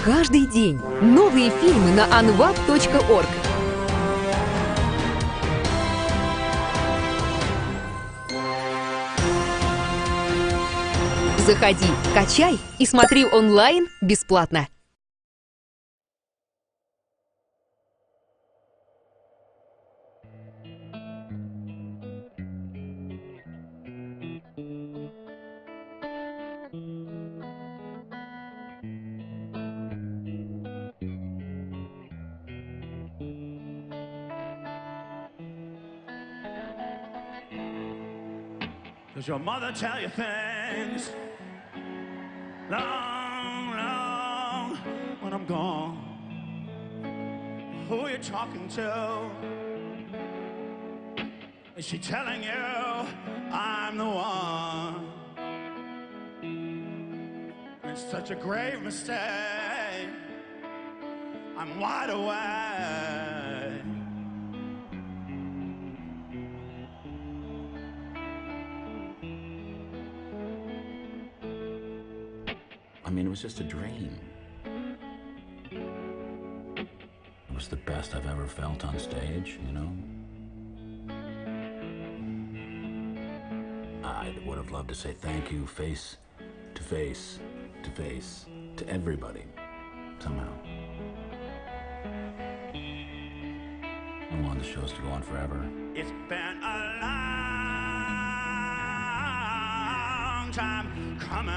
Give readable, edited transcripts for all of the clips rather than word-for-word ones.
Каждый день новые фильмы на anvap.org. Заходи, качай и смотри онлайн бесплатно. Does your mother tell you things long, long when I'm gone? Who are you talking to? Is she telling you I'm the one? It's such a grave mistake. I'm wide awake. I mean, it was just a dream. It was the best I've ever felt on stage, you know? I would have loved to say thank you face to face to face to everybody, somehow. I wanted the shows to go on forever. It's been a long time coming.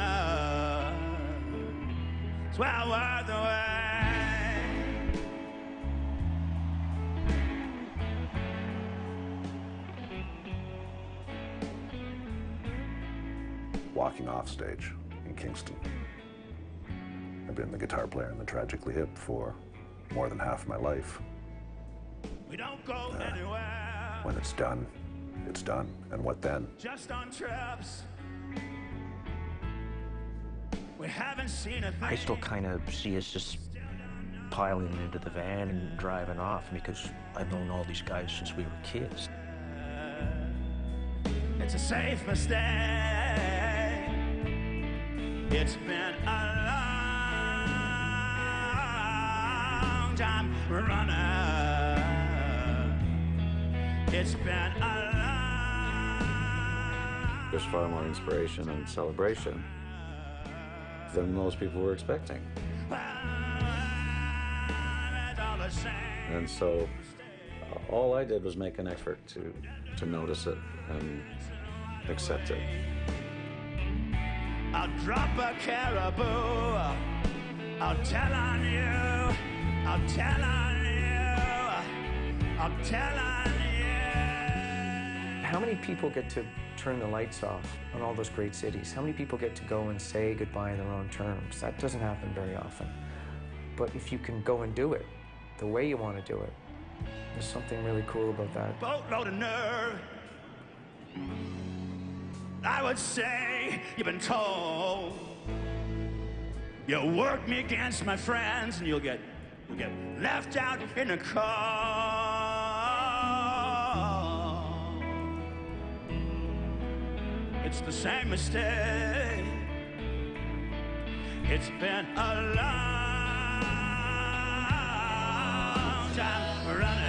It's well worth the wait. Walking off stage in Kingston. I've been the guitar player in the Tragically Hip for more than half my life. We don't go anywhere. When it's done, and what then? Just on trips. We haven't seen a thing. I still kind of see us just piling into the van and driving off because I've known all these guys since we were kids. It's a safe mistake. It's been a long time running. It's been a long. There's far more inspiration and celebration than most people were expecting. And so all I did was make an effort to notice it and accept it. I'll drop a caribou. I'll tell on you. I'll tell on you. I'll tell on you. How many people get to turn the lights off on all those great cities? How many people get to go and say goodbye in their own terms? That doesn't happen very often. But if you can go and do it the way you want to do it, there's something really cool about that. Boatload of nerve. I would say you've been told. You work me against my friends and you'll get left out in the cold. It's the same mistake. It's been a long time running.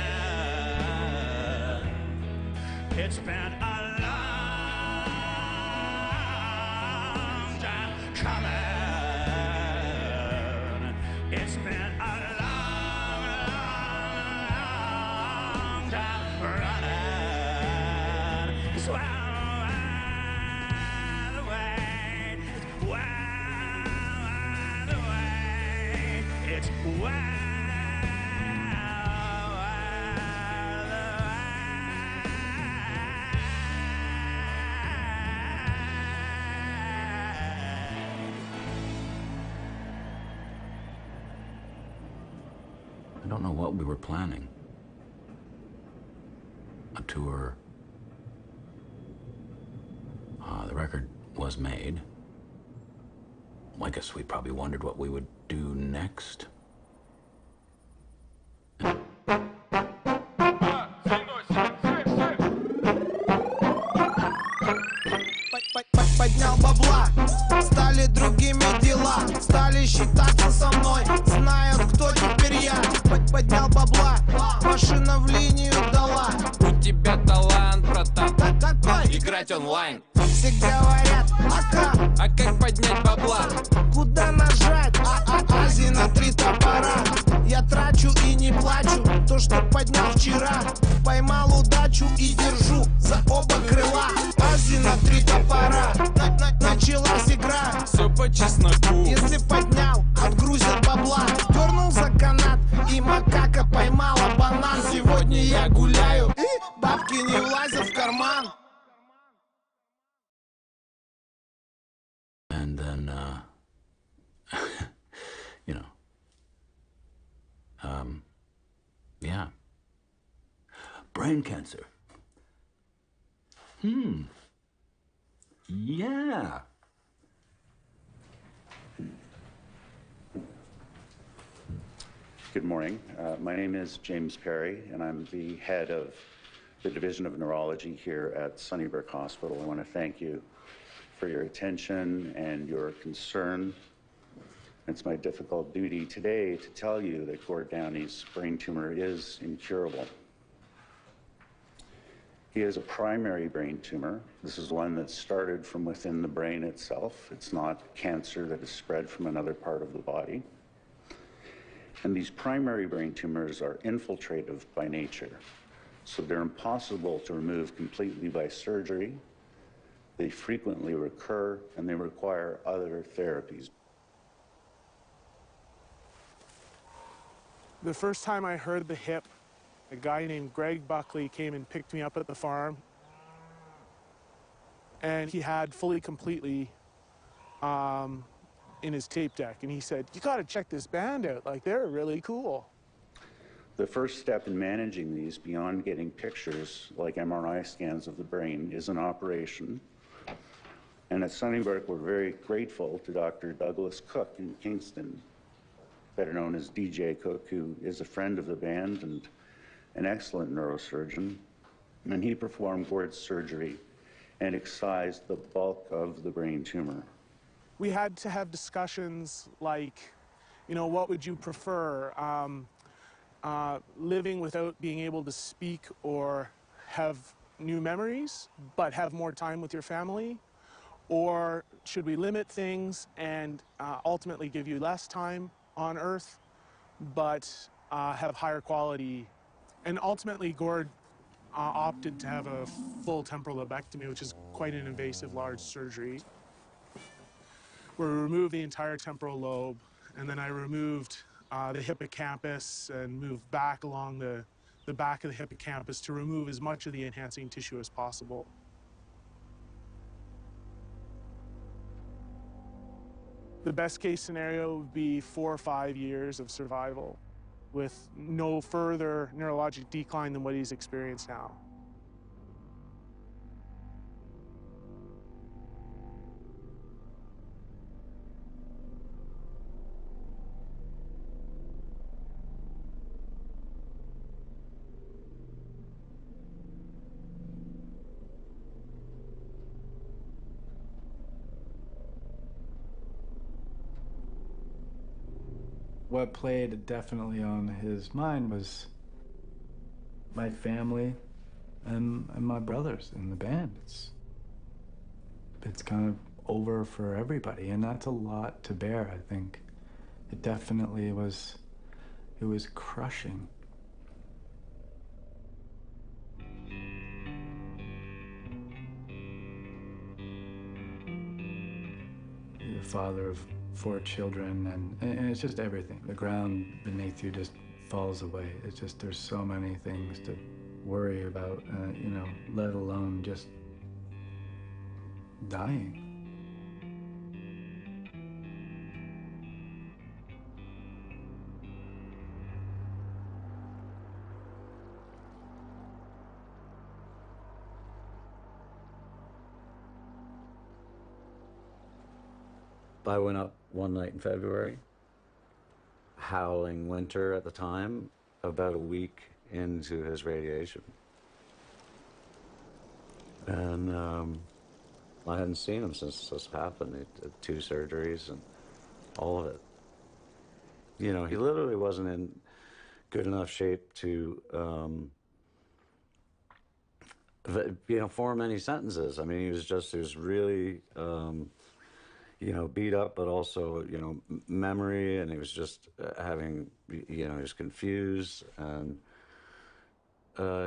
It's been a long time coming. It's been a long time running. So it's I don't know what we were planning. A tour. The record was made. I guess we probably wondered what we would do next. Поднял бабла, стали другими дела, стали считаться со мной. играть онлайн. Все говорят, А как поднять бабла? куда нажать? Азии на 3 топора. Я трачу и не плачу то, что поднял вчера. Поймал удачу и держу за оба крыла. Азии на 3 топора. Началась игра. Все по чесноку. Если поднял, отгрузят бабла. Дернул за канат, и макака поймала банан. Сегодня я гуляю, и бабки не влазят в карман. And then, you know, yeah. Brain cancer. Yeah. Good morning. My name is James Perry, and I'm the head of the Division of Neurology here at Sunnybrook Hospital. I want to thank you for your attention and your concern. It's my difficult duty today to tell you that Gord Downey's brain tumor is incurable. He has a primary brain tumor. This is one that started from within the brain itself. It's not cancer that is spread from another part of the body. And these primary brain tumors are infiltrative by nature. So they're impossible to remove completely by surgery. They frequently recur, and they require other therapies. The first time I heard the hip, a guy named Greg Buckley came and picked me up at the farm. And he had fully completely in his tape deck. And he said, you got to check this band out. Like, they're really cool. The first step in managing these, beyond getting pictures like MRI scans of the brain, is an operation. And at Sunnybrook, we're very grateful to Dr. Douglas Cook in Kingston, better known as DJ Cook, who is a friend of the band and an excellent neurosurgeon. And he performed Gord's surgery and excised the bulk of the brain tumor. We had to have discussions like, you know, what would you prefer? Living without being able to speak or have new memories, but have more time with your family? Or should we limit things and ultimately give you less time on Earth, but have higher quality? And ultimately, Gord opted to have a full temporal lobectomy, which is quite an invasive, large surgery, where we removed the entire temporal lobe, and then I removed the hippocampus and moved back along the back of the hippocampus to remove as much of the enhancing tissue as possible. The best case scenario would be 4 or 5 years of survival with no further neurologic decline than what he's experienced now. What played definitely on his mind was my family and my brothers in the band. It's kind of over for everybody, and that's a lot to bear, I think. It definitely was, it was crushing. You're the father of 4 children, and it's just everything. The ground beneath you just falls away. It's just, there's so many things to worry about, you know, let alone just dying. I went up one night in February, howling winter at the time, about a week into his radiation. And I hadn't seen him since this happened. He had 2 surgeries and all of it. You know, he literally wasn't in good enough shape to form any sentences. I mean, he was really, beat up, but also, memory, and he was just having, he was confused, and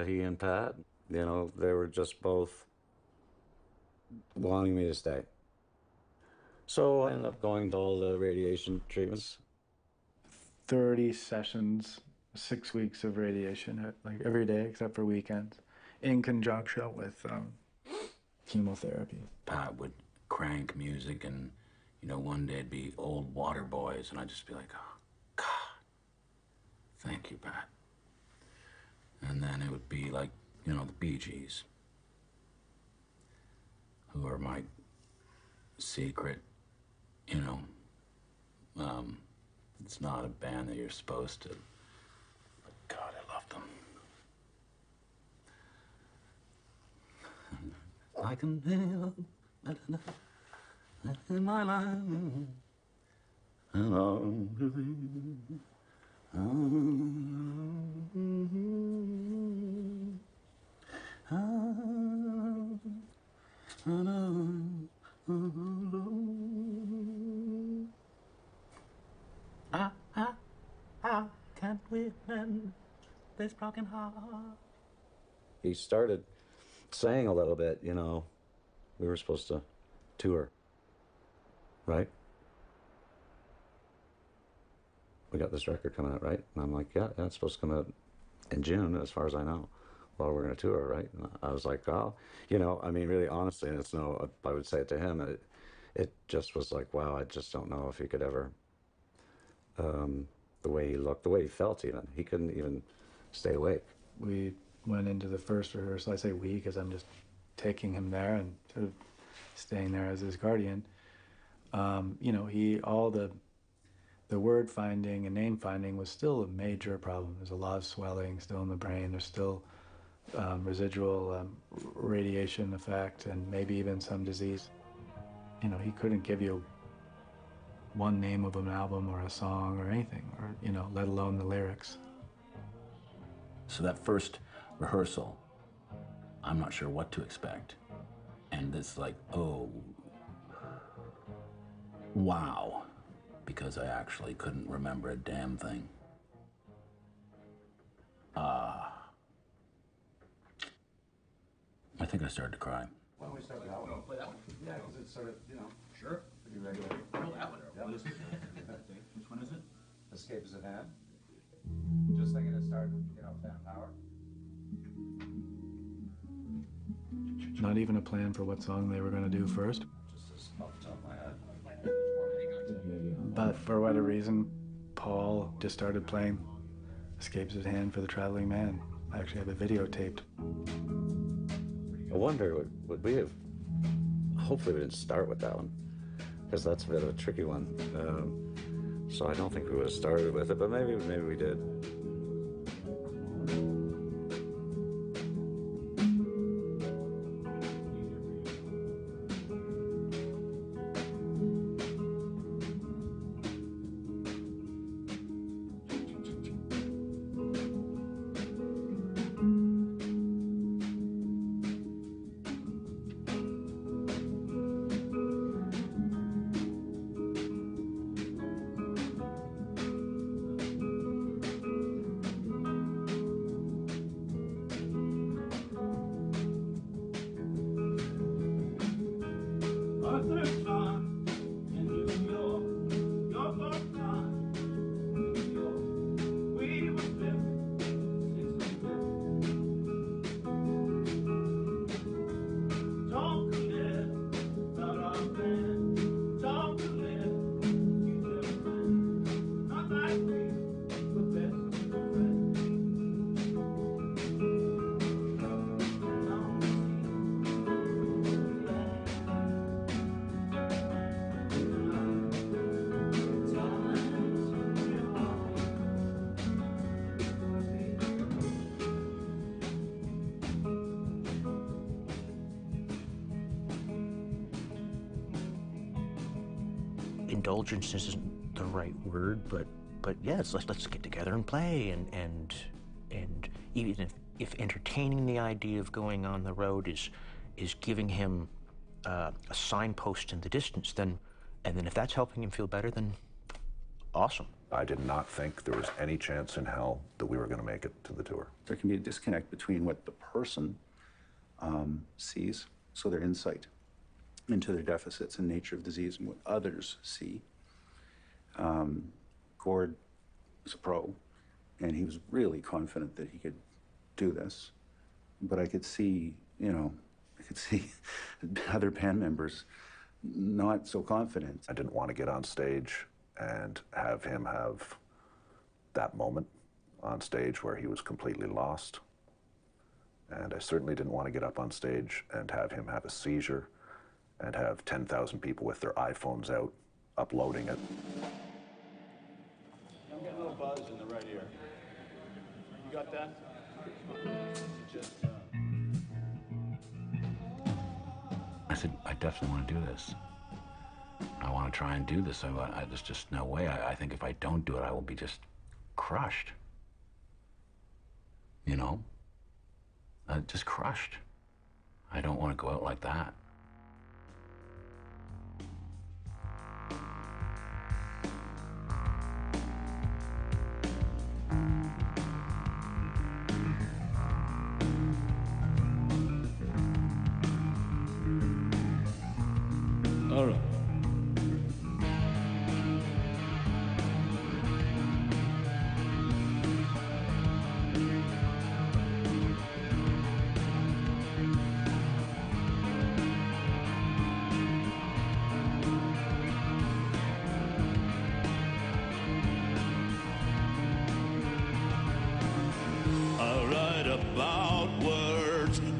he and Pat, they were just both wanting me to stay. So I ended up going to all the radiation treatments. 30 sessions, 6 weeks of radiation, like every day except for weekends, in conjunction with chemotherapy. Pat would crank music, and one day it'd be old Water Boys, and I'd just be like, oh, God, thank you, Pat. And then it would be like, the Bee Gees, who are my secret, it's not a band that you're supposed to, but God, I love them. I can feel in my life. How can we mend this broken heart? He started saying a little bit, we were supposed to tour, right? We got this record coming out, right? And I'm like, yeah, it's supposed to come out in June, as far as I know. Well, we're going to tour, right? And I was like, oh, really honestly, and it's I would say it to him, it just was like, wow, I just don't know if he could ever, the way he looked, the way he felt even. He couldn't even stay awake. We went into the first rehearsal. I say we because I'm just taking him there and sort of staying there as his guardian. All the word finding and name finding was still a major problem. There's a lot of swelling still in the brain. There's still residual radiation effect and maybe even some disease. He couldn't give you one name of an album or a song or anything, or, let alone the lyrics. So that first rehearsal, I'm not sure what to expect. And it's like, oh, wow, because I actually couldn't remember a damn thing. I think I started to cry. Why don't we start with that one? Play that one? Yeah, because it's sort of, Sure. pretty regular. I know that one. Yeah. What is it? Which one is it? Escape is at hand. Just thinking to start, fan power. Not even a plan for what song they were going to do first. Just off the top of my head. But for whatever reason, Paul just started playing Escapes at Hand for the Traveling Man. I actually have it videotaped. I wonder, would we have, hopefully we didn't start with that one, because that's a bit of a tricky one. So I don't think we would have started with it, but maybe we did. Indulgence isn't the right word, but yes, let's get together and play, and even if if entertaining the idea of going on the road is giving him a signpost in the distance, then if that's helping him feel better, then awesome. I did not think there was any chance in hell that we were going to make it to the tour. There can be a disconnect between what the person sees, so their insight into their deficits and nature of disease, and what others see. Gord was a pro, and he was really confident that he could do this. But I could see, I could see other band members not so confident. I didn't want to get on stage and have him have that moment on stage where he was completely lost. And I certainly didn't want to get up on stage and have him have a seizure and have 10,000 people with their iPhones out uploading it. I'm getting a little buzz in the right ear. You got that? I said, I definitely want to do this. I want to try and do this. There's just no way. I think if I don't do it, I will be just crushed. Just crushed. I don't want to go out like that. All right.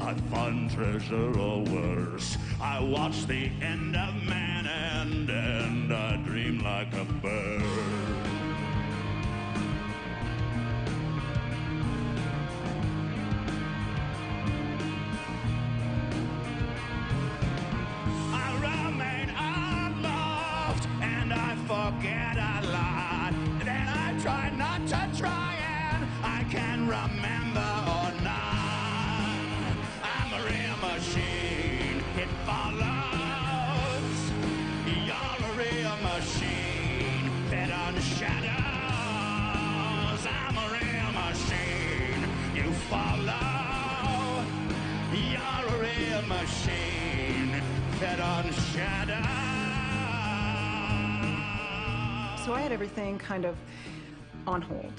I find treasure or worse. I watch the end of man and I dream like a bird. I remain unloved and I forget a lot. Then I try not to try and I can remember or not. Machine, it follows. You're a real machine fed on shadows. I'm a real machine, you follow. You're a real machine fed on shadows. So I had everything kind of on hold.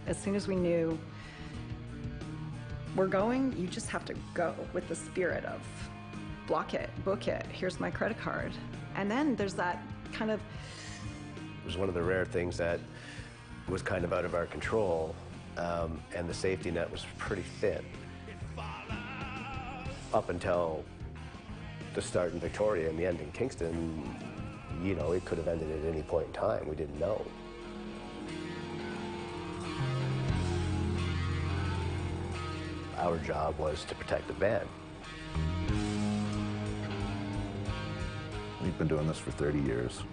As soon as we knew we're going, you just have to go with the spirit of block it, book it, here's my credit card. And then there's that kind of... It was one of the rare things that was kind of out of our control, and the safety net was pretty thin. Up until the start in Victoria and the end in Kingston, it could have ended at any point in time. We didn't know. Our job was to protect the band. We've been doing this for 30 years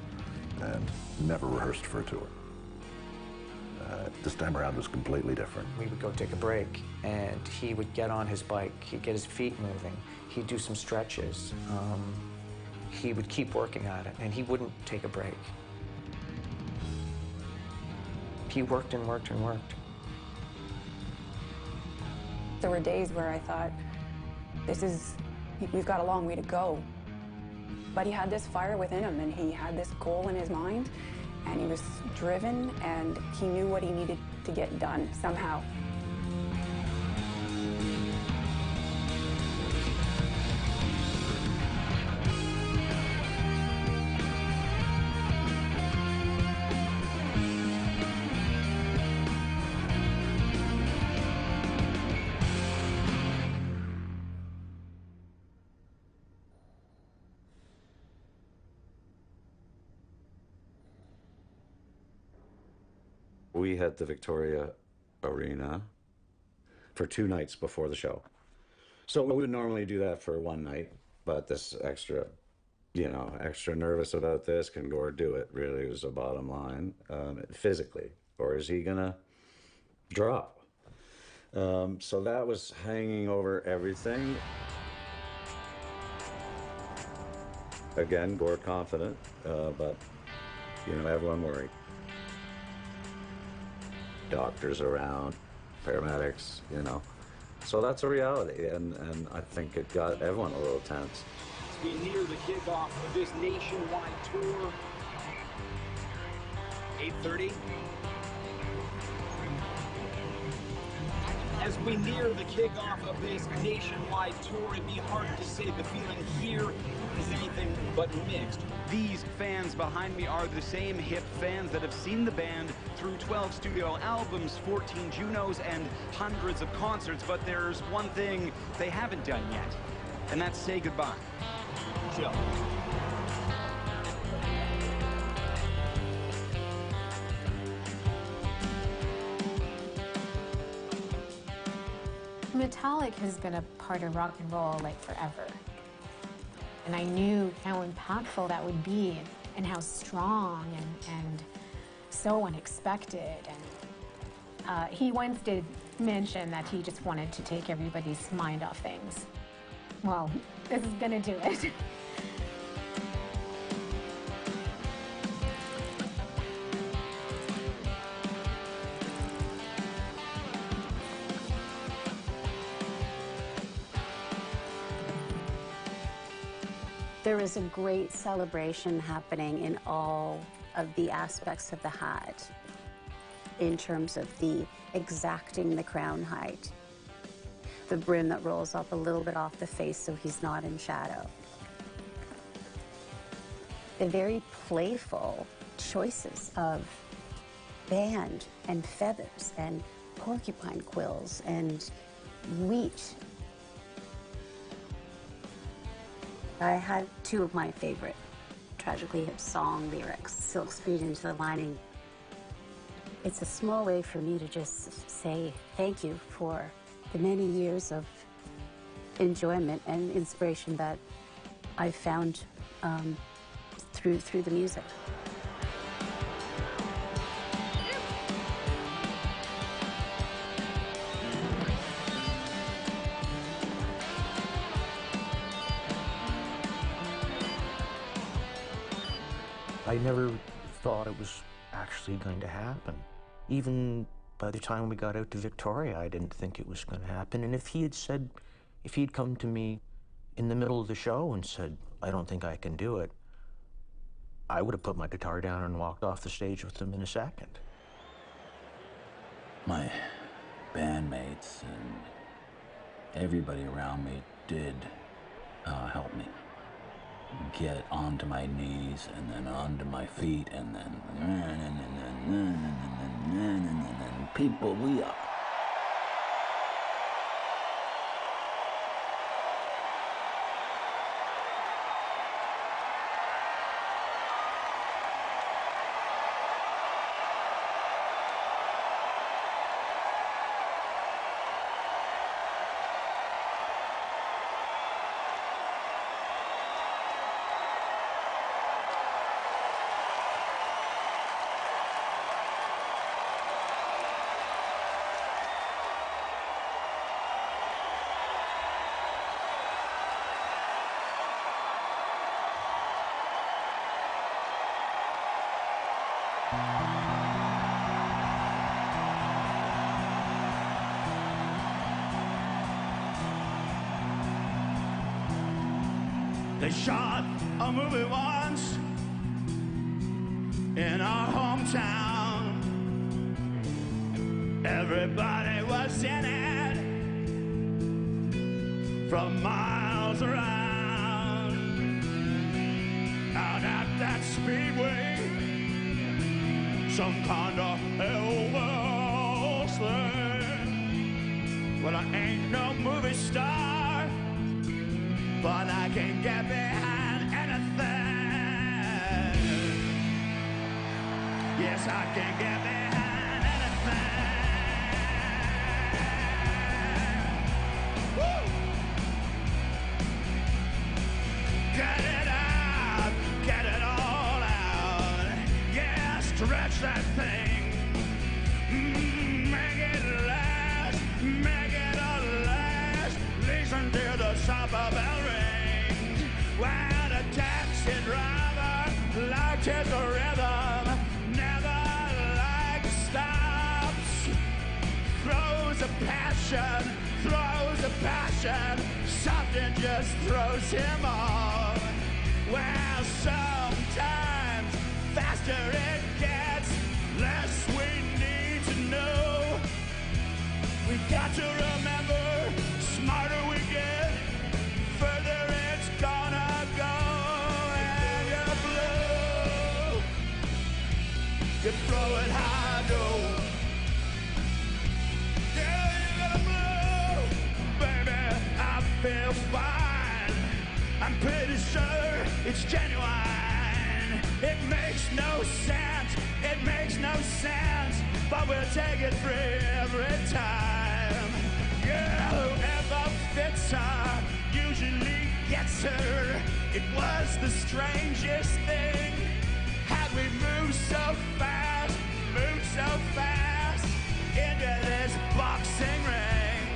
and never rehearsed for a tour. This time around was completely different. We would go take a break and he would get on his bike, he'd get his feet moving, he'd do some stretches. He would keep working at it and he wouldn't take a break. He worked and worked and worked. There were days where I thought, we've got a long way to go. But he had this fire within him and he had this goal in his mind and he was driven and he knew what he needed to get done somehow. We had the Victoria Arena for 2 nights before the show. So we would normally do that for 1 night, but this extra nervous about this, can Gord do it, really was the bottom line, physically, or is he gonna drop? So that was hanging over everything. Again, Gore confident, but, you know, everyone worried. Doctors around, paramedics, you know. So that's a reality, and I think it got everyone a little tense. As we near the kickoff of this nationwide tour, 8:30. As we near the kickoff of this nationwide tour, it'd be hard to say the feeling here is anything but mixed. These fans behind me are the same hip fans that have seen the band through 12 studio albums, 14 Junos, and hundreds of concerts, but there's one thing they haven't done yet, and that's say goodbye. Chill. Metallic has been a part of rock and roll like forever. And I knew how impactful that would be and how strong and so unexpected. And he once did mention that he just wanted to take everybody's mind off things. Well, this is gonna do it. There is a great celebration happening in all of the aspects of the hat in terms of the exacting the crown height, the brim that rolls up a little bit off the face so he's not in shadow. The very playful choices of band and feathers and porcupine quills and wheat. I had two of my favorite Tragically Hip song lyrics, Silk Screened into the Lining. It's a small way for me to just say thank you for the many years of enjoyment and inspiration that I've found through the music. I never thought it was actually going to happen. Even by the time we got out to Victoria, I didn't think it was going to happen. And if he'd come to me in the middle of the show and said, I don't think I can do it, I would have put my guitar down and walked off the stage with him in a second. My bandmates and everybody around me did help me get onto my knees and then onto my feet and then people, we are. They shot a movie once in our hometown. Everybody was in it from miles around. Out at that speedway, some kind of Elvis thing. Well, I ain't no movie star, but I can get behind anything. Yes, I can get behind anything. Woo! Get it out, get it all out. Yeah, stretch that thing. Make it last. a bell ring. When a taxi driver liked his rhythm, never like stops. Throws a passion, something just throws him off. Well, sometimes faster it gets, less we need to know. We got to remember, smarter we get, further it's gonna go. And you throw it high, go. Feel fine. I'm pretty sure it's genuine. It makes no sense, but we'll take it free every time. Yeah, whoever fits her usually gets her. It was the strangest thing. Had we moved so fast into this boxing ring.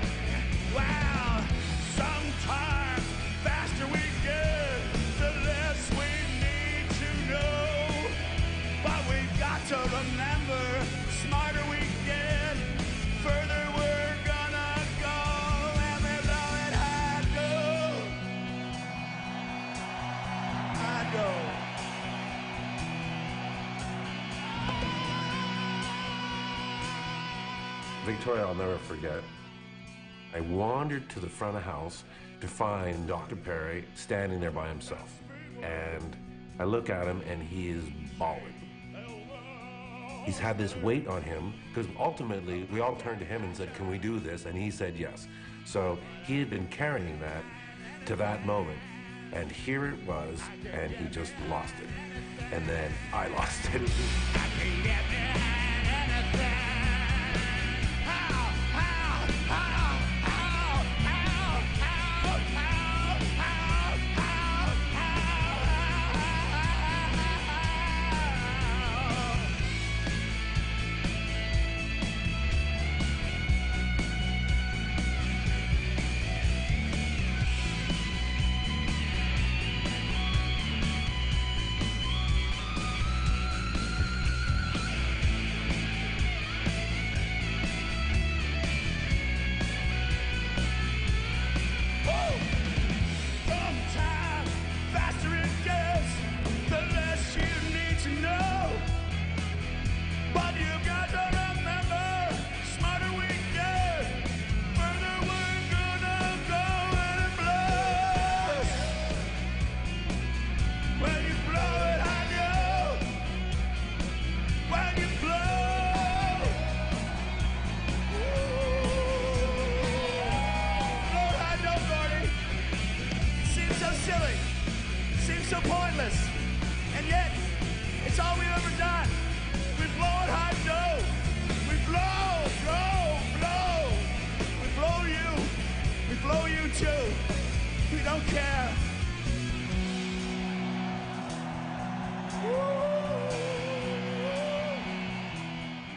Wow. Sometimes faster we get, the less we need to know. But we've got to remember, smarter we get, further we're gonna go. And we blow it high, go. Victoria, I'll never forget. I wandered to the front of house to find Dr. Perry standing there by himself. And I look at him and he is bawling. He's had this weight on him because ultimately we all turned to him and said, can we do this? And he said yes. So he had been carrying that to that moment. And here it was, and he just lost it. And then I lost it.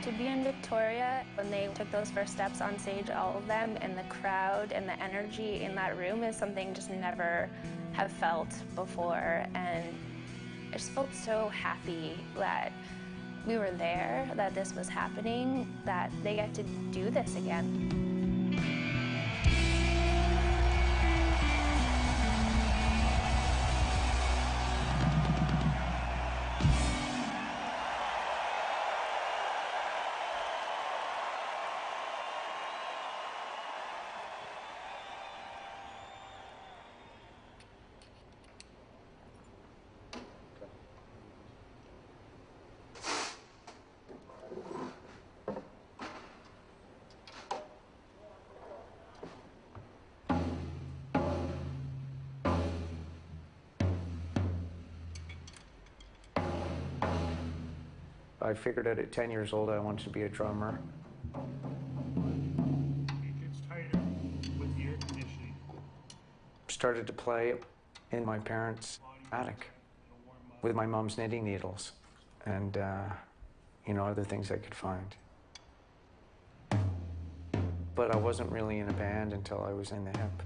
To be in Victoria, when they took those first steps on stage, all of them, and the crowd and the energy in that room is something just never have felt before. And I just felt so happy that we were there, that this was happening, that they get to do this again. I figured out at 10 years old I wanted to be a drummer. It gets tighter with the air conditioning. Started to play in my parents' attic with my mom's knitting needles and, you know, other things I could find. But I wasn't really in a band until I was in the hip.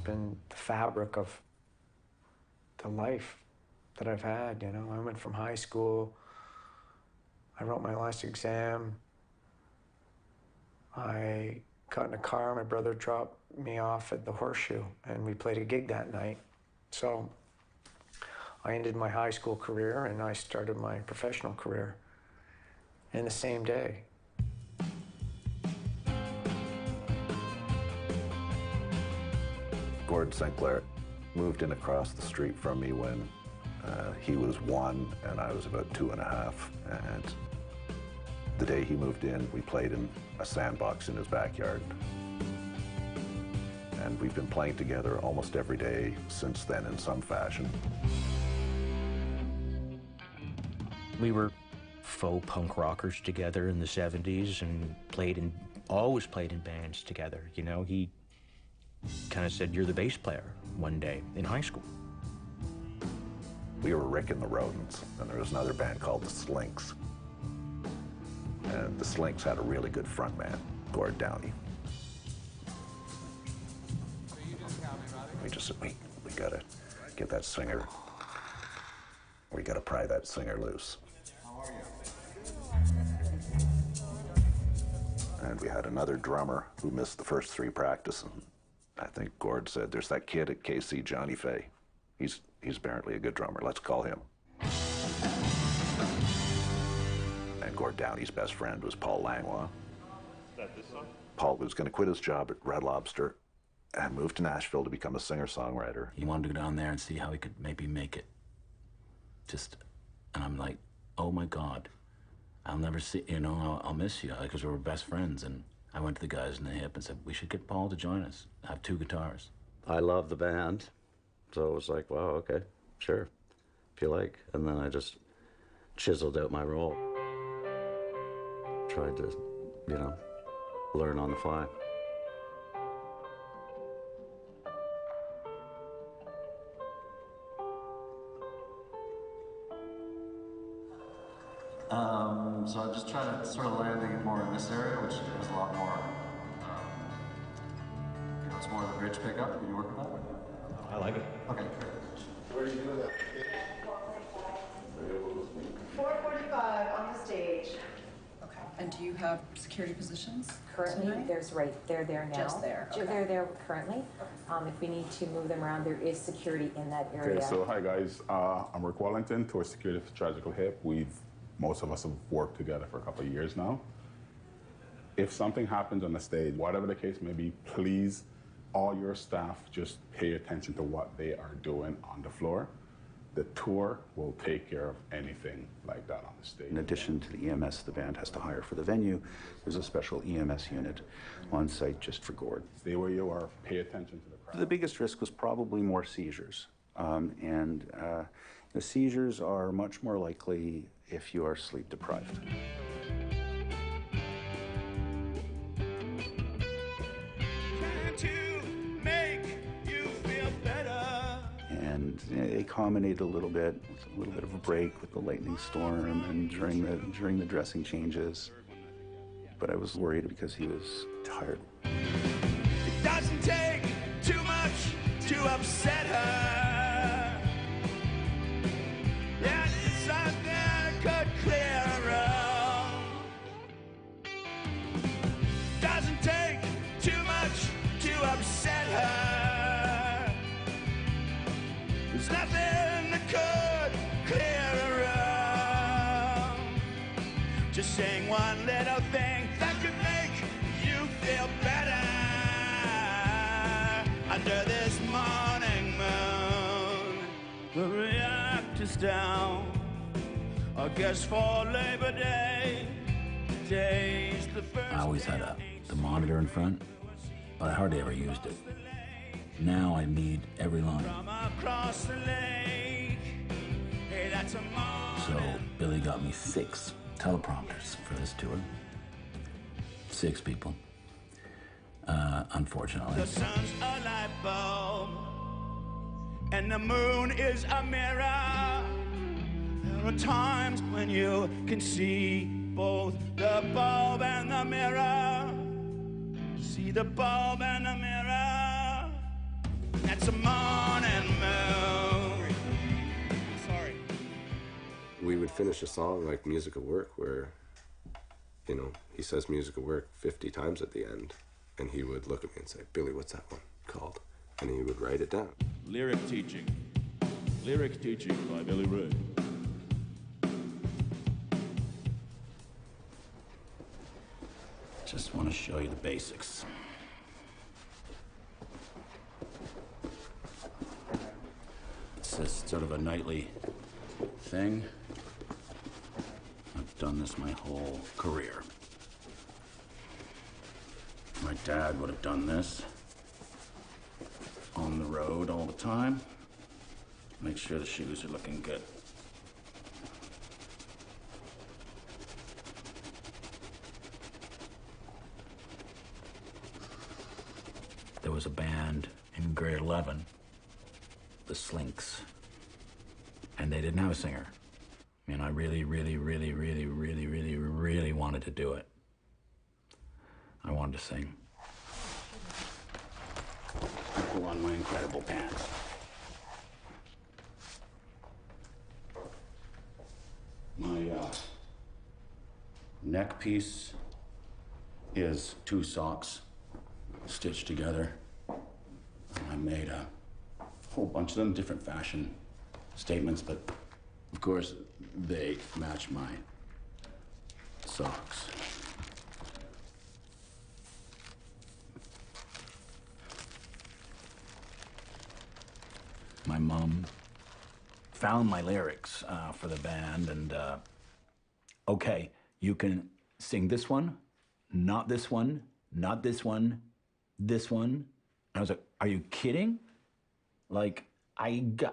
been the fabric of the life that I've had, you know. I went from high school, I wrote my last exam, I got in a car, my brother dropped me off at the Horseshoe, and we played a gig that night. So I ended my high school career and I started my professional career in the same day. Gord Sinclair moved in across the street from me when he was 1 and I was about 2.5. And the day he moved in, we played in a sandbox in his backyard. And we've been playing together almost every day since then in some fashion. We were faux punk rockers together in the 70s and always played in bands together. You know, he kind of said, "You're the bass player," one day in high school. We were Rick and the Rodents, and there was another band called the Slinks. And the Slinks had a really good frontman, Gord Downey. We just said, we gotta get that singer. We gotta pry that singer loose. And we had another drummer who missed the first 3 practices. I think Gord said, "There's that kid at KC, Johnny Fay. He's apparently a good drummer. Let's call him." And Gord Downey's best friend was Paul Langlois. Is that this song? Paul was going to quit his job at Red Lobster and move to Nashville to become a singer-songwriter. He wanted to go down there and see how he could maybe make it. And I'm like, oh my God, I'll never see, you know, I'll miss you, because we were best friends. And I went to the guys in the hip and said, we should get Paul to join us, have 2 guitars. I love the band, so it was like, wow, okay, sure, if you like. And then I just chiseled out my role. Tried to, you know, learn on the fly. So I'm just trying to sort of landing more in this area, which is a lot more, you know, it's more of a bridge pickup. Can you work with that? I like it. Okay, great. Where are you doing that? 4:45 on the stage. Okay. And do you have security positions? Currently, tonight? they're there now. Just there, okay. They're there currently. If we need to move them around, there is security in that area. Okay, so hi guys, I'm Rick Wellington, Tour Security for Tragical Hip. Most of us have worked together for a couple of years now. If something happens on the stage, whatever the case may be, please, all your staff, just pay attention to what they are doing on the floor. The tour will take care of anything like that on the stage. In addition to the EMS the band has to hire for the venue, there's a special EMS unit on site just for Gord. Stay where you are, pay attention to the crowd. The biggest risk was probably more seizures. The seizures are much more likely if you are sleep deprived. And they culminated a little bit with a little bit of a break with the lightning storm and during the dressing changes. But I was worried because he was tired. It doesn't take too much to upset her. Yeah, it's something could clear her up. Doesn't take too much to upset her. There's nothing that could clear her up. Just saying one little thing that could make you feel better. Under this morning moon, the reactor's down. I guess for Labor Day, today's the first. I always had the monitor in front, but I hardly ever used it. Now I need every line. From across the lake, hey, that's a So Billy got me 6 teleprompters for this tour. 6 people. Unfortunately. The sun's a light bulb, and the moon is a mirror. There are times when you can see both the bulb and the mirror. See the bulb and the mirror. it's a morning moon. Sorry. We would finish a song like Music of Work where, you know, he says music of work 50 times at the end, and he would look at me and say, Billy, what's that one called? And he would write it down. Lyric teaching by Billy Ray. Just want to show you the basics. It's just sort of a nightly thing. I've done this my whole career. My dad would have done this on the road all the time. Make sure the shoes are looking good. There was a band in grade 11, the Slinks, and they didn't have a singer. And I really wanted to do it. I wanted to sing. I pull on my incredible pants. My neck piece is 2 socks stitched together. I made a whole bunch of them, different fashion statements, but of course they match my socks. My mom found my lyrics for the band and, okay, you can sing this one, not this one, not this one, this one. And I was like, are you kidding? Like, and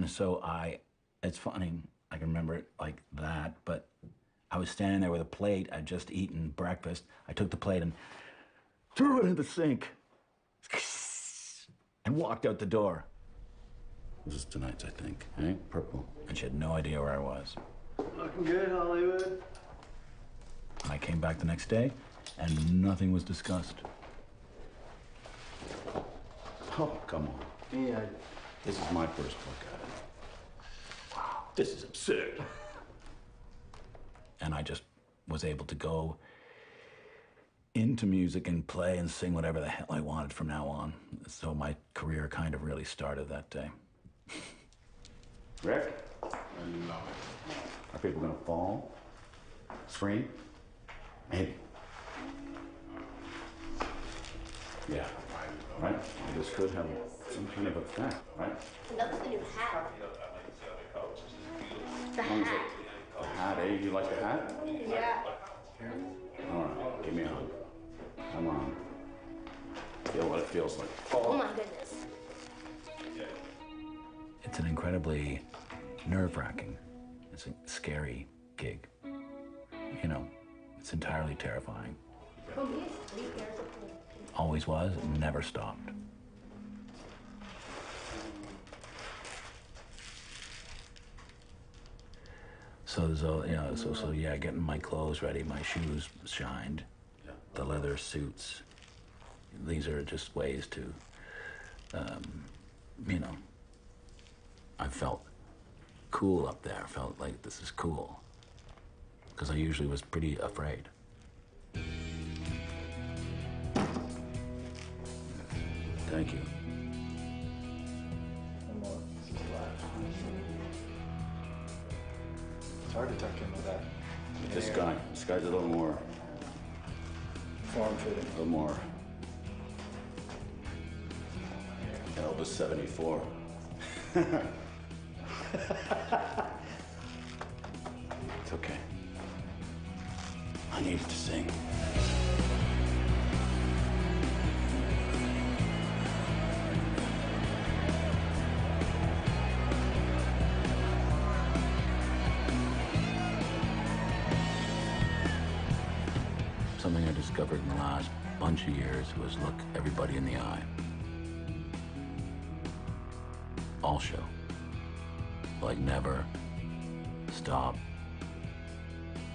so it's funny, I can remember it like that, but I was standing there with a plate. I'd just eaten breakfast. I took the plate and threw it in the sink and walked out the door. This is tonight's, I think, eh? Purple. And she had no idea where I was. Looking good, Hollywood. And I came back the next day, and nothing was discussed. Oh, come on. Yeah. This is my first look at it. Wow, this is absurd. And I just was able to go into music and play and sing whatever the hell I wanted from now on. So my career kind of really started that day. Rick? I love it. Are people gonna fall? Scream? Maybe. Yeah. Right? This could have some kind of effect, right? That's the new hat. The How long is hat. it? The hat, eh? You like the hat? Yeah. All right, give me a hug. Come on. Feel what it feels like. Oh my goodness. It's an incredibly nerve-wracking, it's a scary gig. You know, it's entirely terrifying. Always was, never stopped. So there's all, you know, so yeah, getting my clothes ready, my shoes shined, the leather suits. These are just ways to, you know, I felt cool up there. Felt like this is cool. Because I usually was pretty afraid. Thank you. It's hard to tuck in with that. This guy's a little more form-fitting. A little more Elvis 74. It's okay. I needed to sing. Something I discovered in the last bunch of years was look everybody in the eye. All show. Like never stop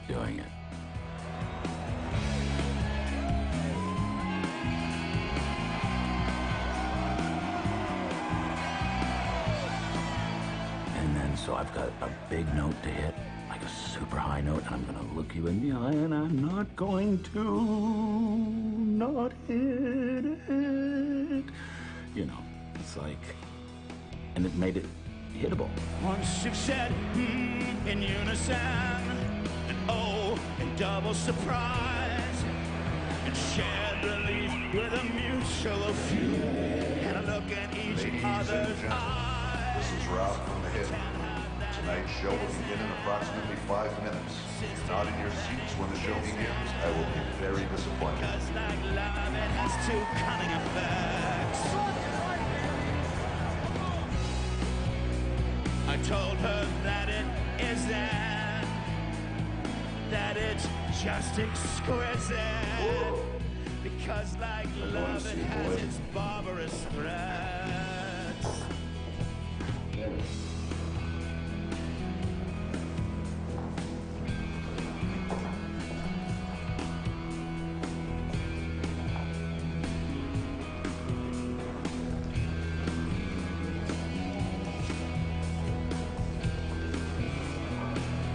doing it. I've got a big note to hit, like a super high note, and I'm gonna look you in the eye, and I'm not going to not hit it. You know, it's like, and it made it hittable. Once you've said in unison, and oh, in double surprise, and shared relief with a mutual few, and a look in each other's eyes. This is Ralph from the Hit. Tonight's show will begin in approximately 5 minutes. If you're not in your seats when the show begins, I will be very disappointed. Just like love, it has two cunning effects. I told her that it isn't, that it's just exquisite, because like love, it has its barbarous threats.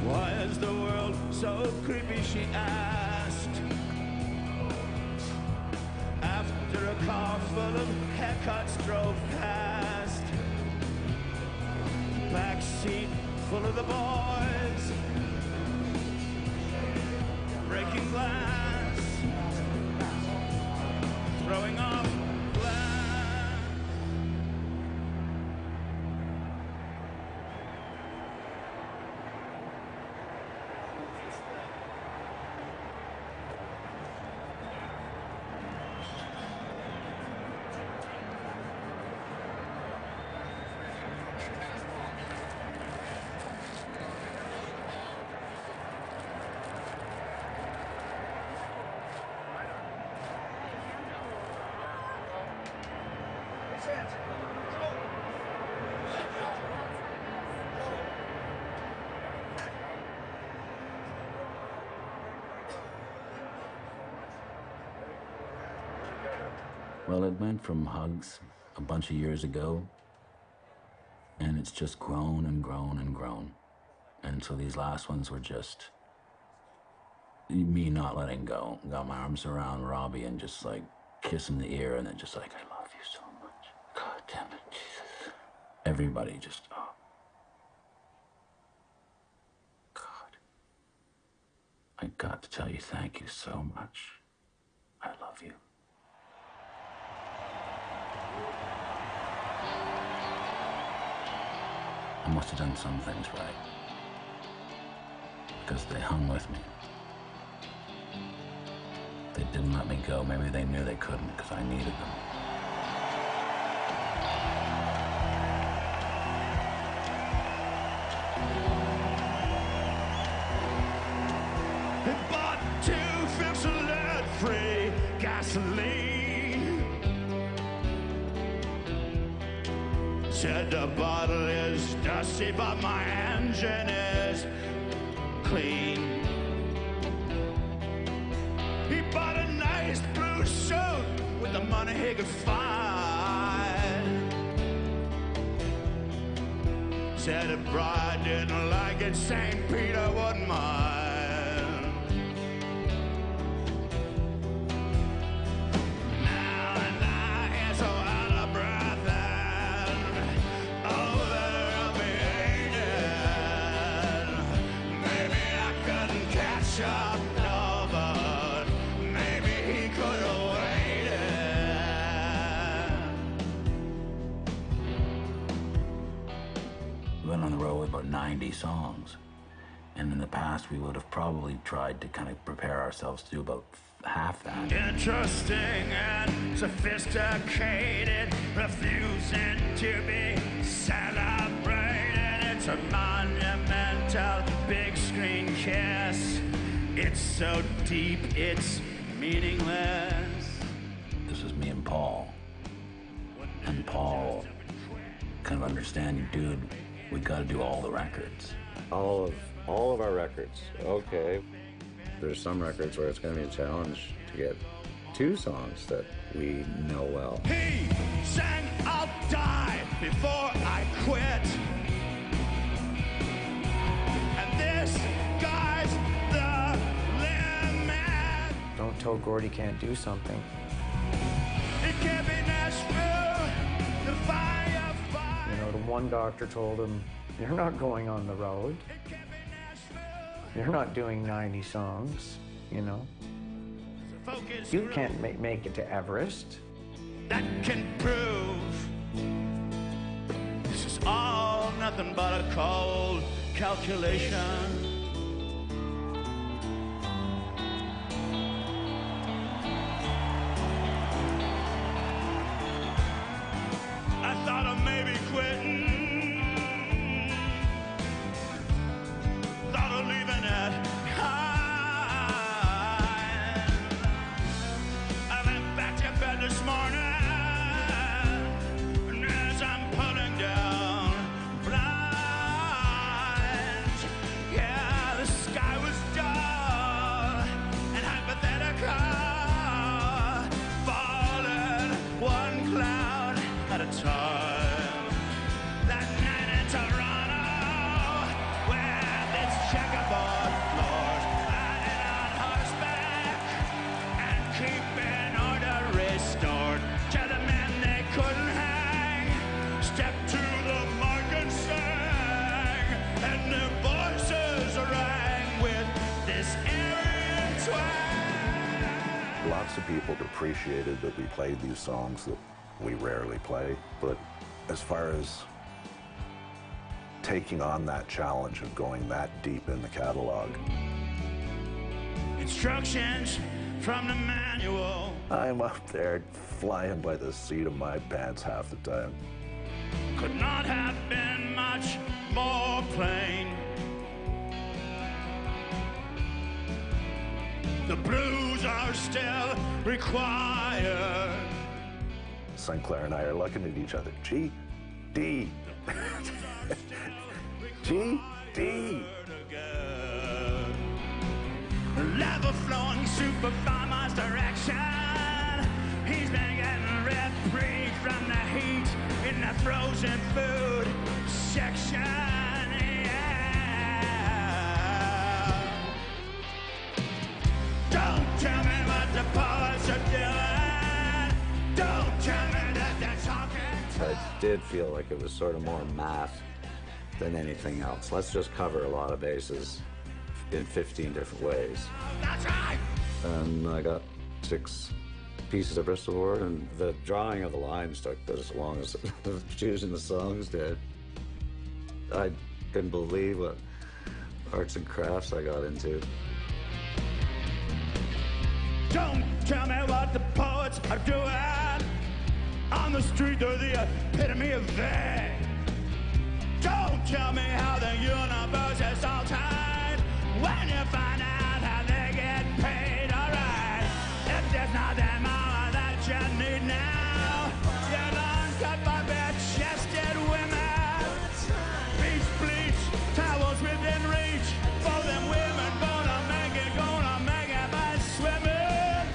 Why is the world so creepy, she asked. After a car full of haircuts drove past, back seat full of the boys, breaking glass, throwing off glass. Well, it went from hugs a bunch of years ago, and it's just grown and grown and grown. And so these last ones were just me not letting go. Got my arms around Robbie and just like kissing the ear, and then just like, I love you so much. God damn it, Jesus. Everybody just, oh. God. I got to tell you thank you so much. I love you. I must have done some things right, because they hung with me. They didn't let me go. Maybe they knew they couldn't, because I needed them. He bought 2 films of lead-free gasoline. Said the bottle is dusty, but my engine is clean. He bought a nice blue suit with the money he could find. Said if bride didn't like it, St. Peter wouldn't mind. Went on the road with about 90 songs, and in the past we would have probably tried to kind of prepare ourselves to do about half that. Interesting and sophisticated, refusing to be celebrated. It's a monumental big screen kiss. It's so deep, it's meaningless. This is me and Paul. And Paul kind of understanding, dude, we got to do all the records. All of our records. Okay. There's some records where it's going to be a challenge to get 2 songs that we know well. He sang, I'll die before I quit. told Gord he can't do something. It can't be Nashville, the fire. You know, the one doctor told him, "You're not going on the road. You're not doing 90 songs, you know. You can't make it to Everest." That can prove this is all nothing but a cold calculation. I thought of maybe quitting, thought of leaving it high. I went back to bed this morning, and as I'm pulling down blinds, yeah, the sky was dull and hypothetical, falling one cloud at a time. That night in Toronto, with its checkerboard floors, riding on horseback and keeping order restored. To the men they couldn't hang, stepped to the mark and sang, and their voices rang with this Aryan twang. Lots of people appreciated that we played these songs that we rarely play, but as far as taking on that challenge of going that deep in the catalog, Instructions from the manual. I'm up there flying by the seat of my pants half the time. Could not have been much more plain. The blues are still required. Sinclair and I are looking at each other. G.D. G.D. Level flowing super farmer's direction. He's been getting reprieve from the heat in the frozen food section. Yeah. Don't tell me what the poets are doing. Don't tell me that they're talking. I did feel like it was sort of more math than anything else. Let's just cover a lot of bases in 15 different ways. That's right. And I got 6 pieces of Bristol board, and the drawing of the lines took as long as choosing the songs did. I couldn't believe what arts and crafts I got into. Don't tell me what the poets are doing. On the street, they're the epitome of vain. Don't tell me how the universe is all tied when you find out how they get paid. Alright, if there's nothing more that you need now, you're uncut by bare-chested women. Beach bleach, towels within reach for them women. Gonna make it by swimming.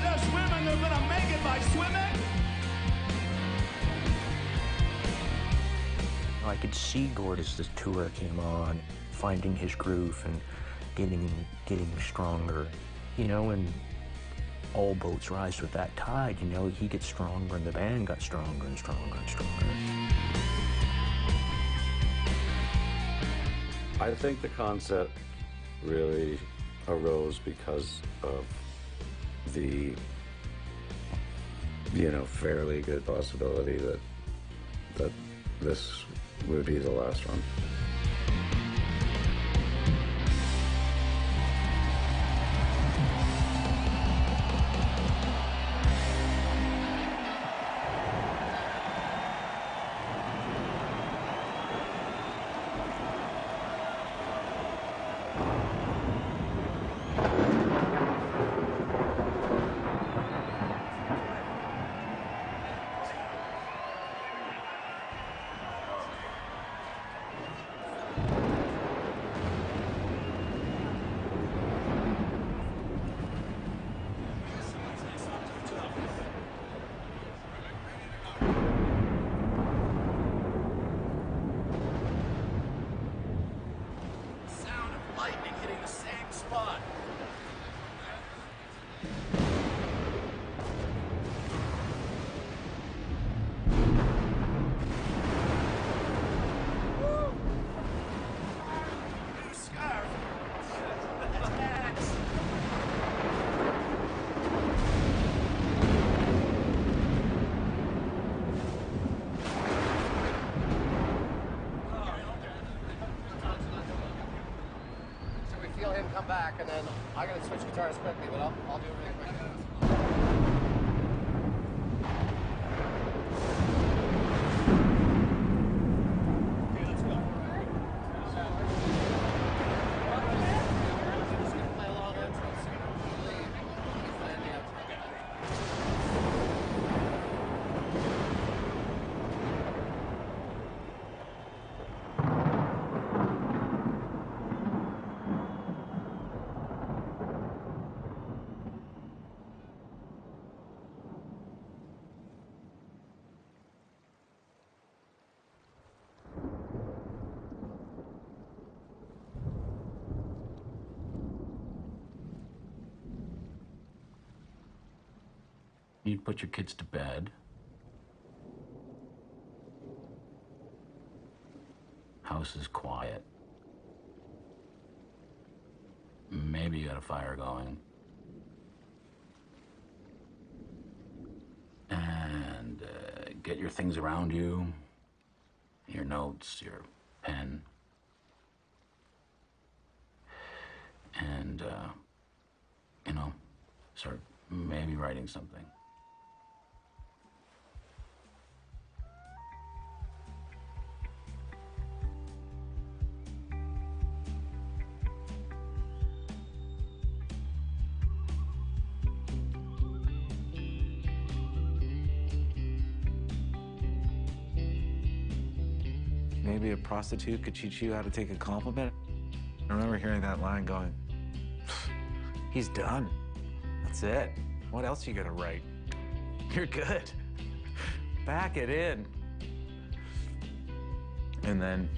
There's women that are gonna make it by swimming. I could see Gord as the tour came on, finding his groove and getting stronger, you know, and all boats rise with that tide, you know. He gets stronger and the band got stronger and stronger and stronger. I think the concept really arose because of the, you know, fairly good possibility that this would be the last one. back, and then I gotta switch guitars quickly, but I'll do it really quick. You'd put your kids to bed. House is quiet. Maybe you got a fire going. And get your things around you, your notes, your pen. And, you know, start maybe writing something. Maybe a prostitute could teach you how to take a compliment. I remember hearing that line going, he's done. That's it. What else you gonna write? You're good. Back it in. And then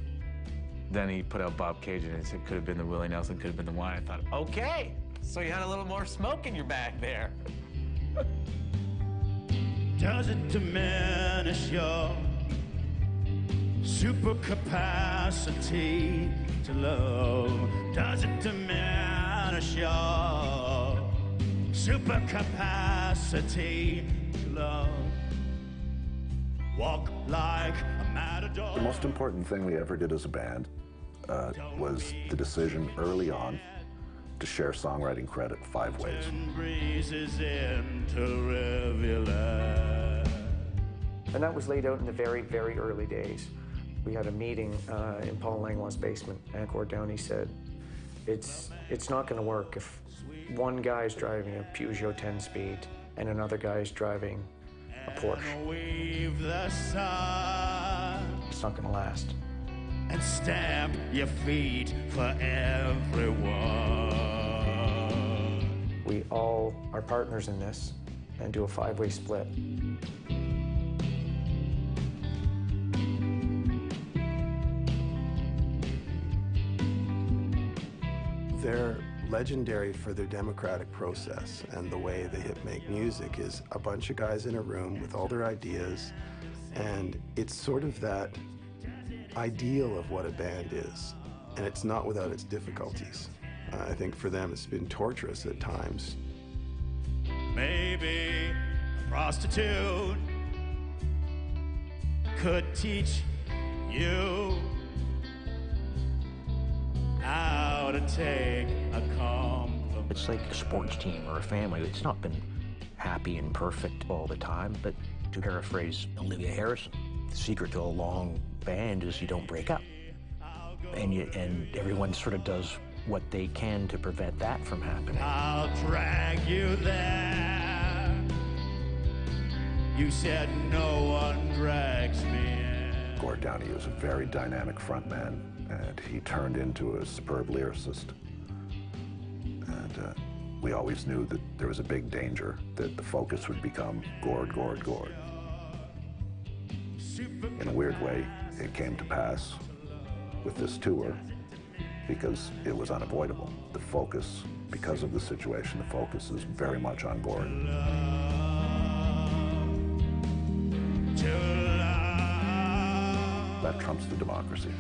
he put out Bob Cage and it said, could have been the Willie Nelson, could have been the wine. I thought, okay, so you had a little more smoke in your bag there. Does it diminish your super capacity to love? Does it diminish your super capacity to love? Walk like a matador. The most important thing we ever did as a band was the decision early on to share songwriting credit 5 ways. Breezes into rivulet. And that was laid out in the very, very early days. We had a meeting in Paul Langlois' basement, and Gord Downey said, it's not going to work if one guy's driving a Peugeot 10-speed and another guy's driving a Porsche. Weave the sun. It's not going to last. And stamp your feet for everyone. We all are partners in this and do a 5-way split. They're legendary for their democratic process, and the way they make music is a bunch of guys in a room with all their ideas, and it's sort of that ideal of what a band is, and it's not without its difficulties. I think for them it's been torturous at times. Maybe a prostitute could teach you how to take a compliment. It's like a sports team or a family. It's not been happy and perfect all the time, but to paraphrase Olivia Harrison, the secret to a long band is you don't break up. And everyone sort of does what they can to prevent that from happening. I'll drag you there. You said no one drags me in. Gord Downey was a very dynamic frontman, and he turned into a superb lyricist. And we always knew that there was a big danger that the focus would become Gord, Gord, Gord. In a weird way, it came to pass with this tour because it was unavoidable. The focus, because of the situation, the focus is very much on Gord. That trumps the democracy.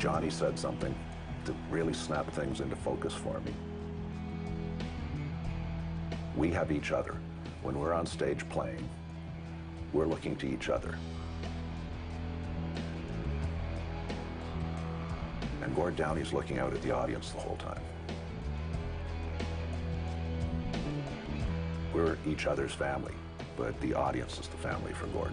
Johnny said something that really snapped things into focus for me. We have each other. When we're on stage playing, we're looking to each other. And Gord Downey's looking out at the audience the whole time. We're each other's family, but the audience is the family for Gord.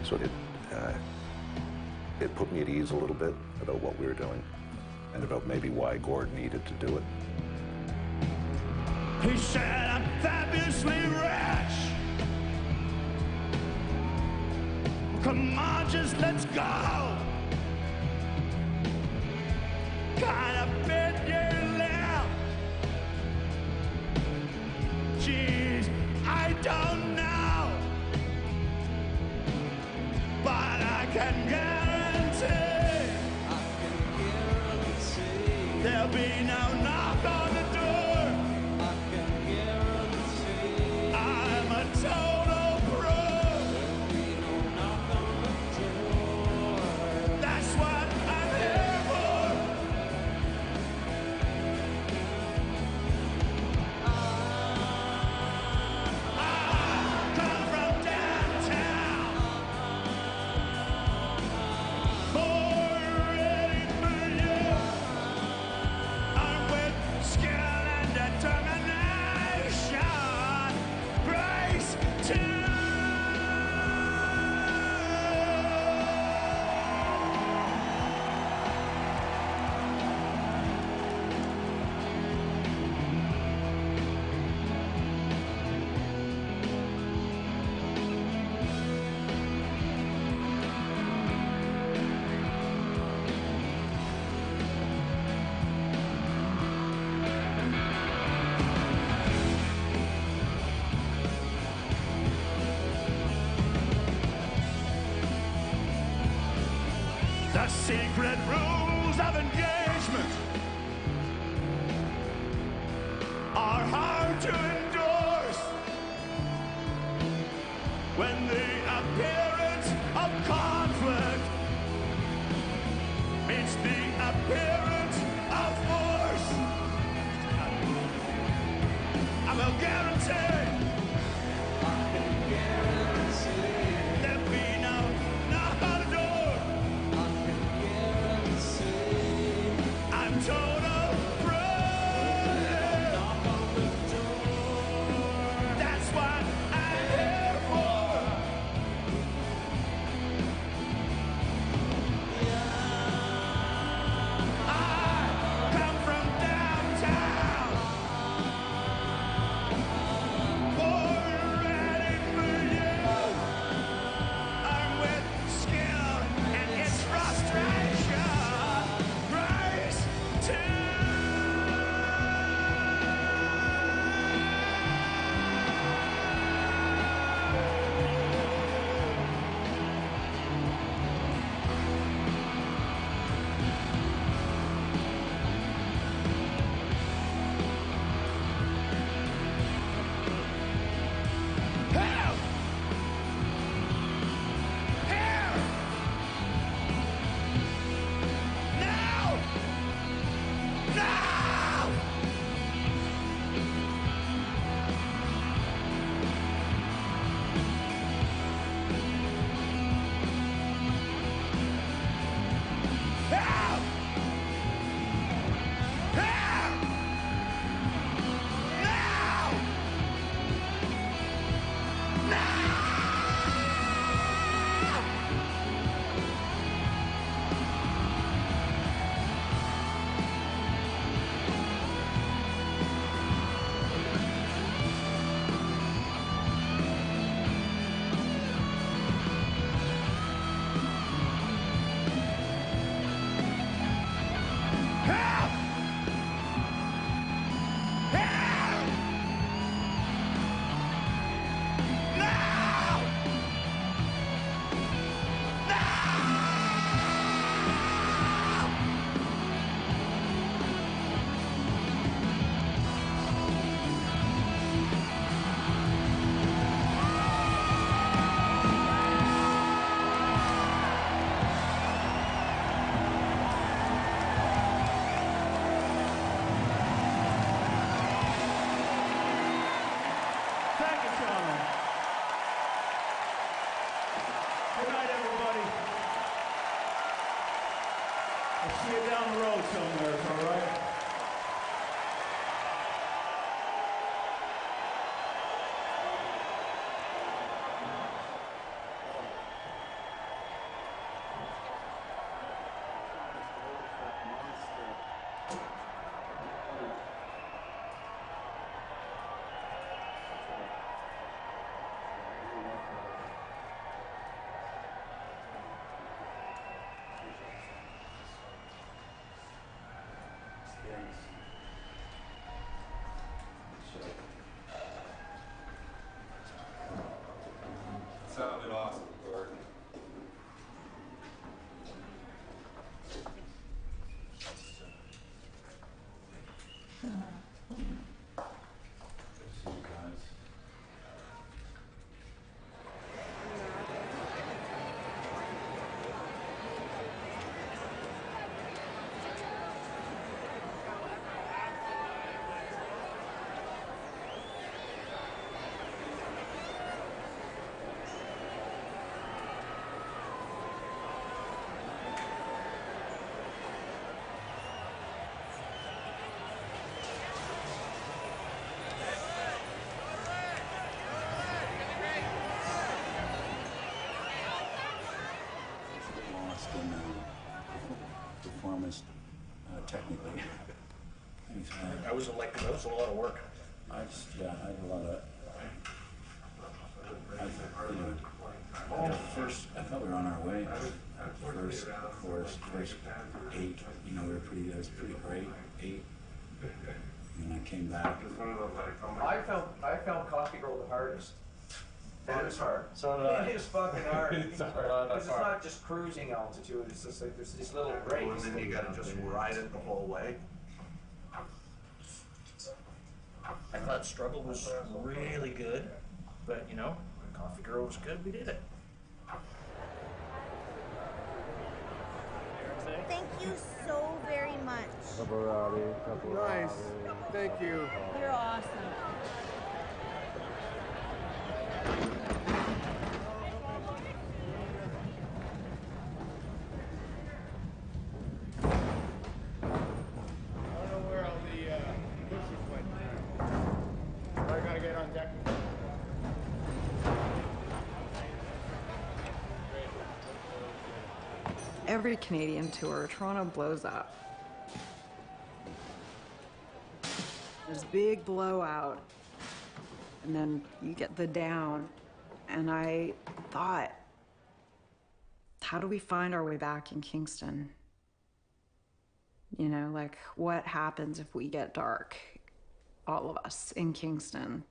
So it put me at ease a little bit about what we were doing and about maybe why Gord needed to do it. He said, I'm fabulously rich. Come on, just let's go. Got a bit you left. Jeez, I don't know. But I can guarantee there'll be no knock on the door. I'm a total pro. That's what I'm here for. I come from downtown. More ready for you. Armed with skill and determination. Grace to the secret rules of engagement are hard to endorse when the appearance of conflict meets the appearance of force. I will guarantee there'll be no knock on the door. I'm total pro. That's what I'm here for. I come from downtown. Born ready for you. Armed with skill and its frustration. Rise to help! Here! Now! Now! Help! Here! Now! Help! Here! Now! see you down the road somewhere, all right? Sounded awesome, Gordon. Lost in performance technically. That was a lot of work. I did a lot of. I thought we were on our way. First chorus, first 8. You know, that was pretty great. 8. And I came back. I found Coffee Girl the hardest. That is hard. So did I. It is fucking hard. It's hard. Because it's not just cruising altitude, it's just like there's these little breaks. And then you gotta just ride it the whole way. I thought Struggle was really good, but you know, Coffee Girl was good, we did it. Thank you so very much. Nice. Thank you. You're awesome. I don't know where all the bushes went. I gotta get on deck. Every Canadian tour, Toronto blows up. There's a big blowout, and then you get the down. And I thought, how do we find our way back in Kingston? You know, like, what happens if we get dark? All of us in Kingston.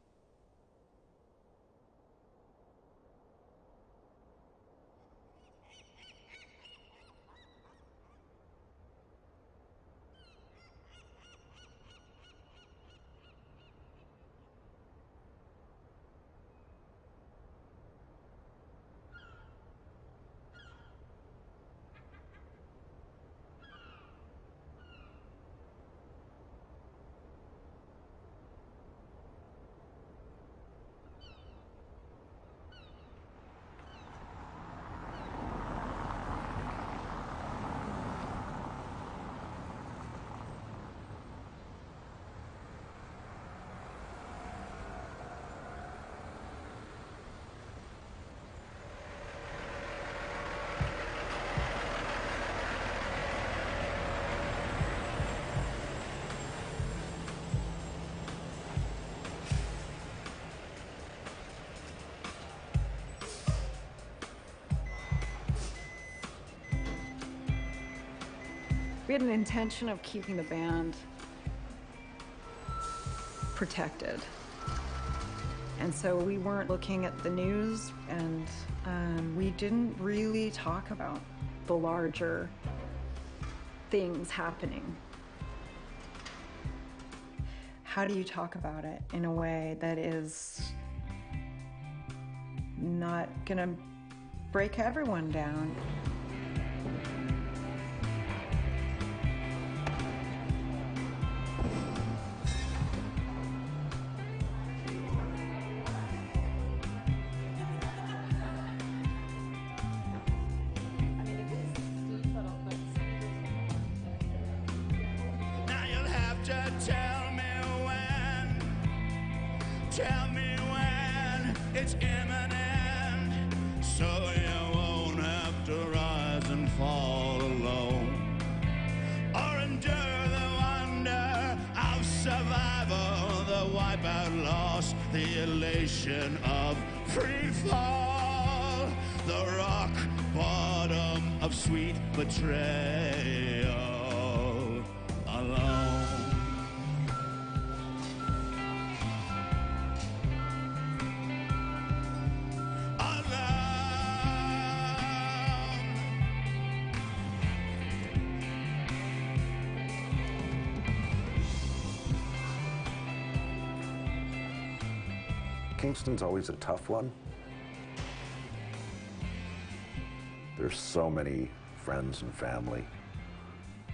We had an intention of keeping the band protected. And so we weren't looking at the news, and we didn't really talk about the larger things happening. How do you talk about it in a way that is not gonna break everyone down? so you won't have to rise and fall alone, or endure the wonder of survival, the wipeout loss, the elation of free fall, the rock bottom of sweet betrayal alone. Kingston's always a tough one. There's so many friends and family.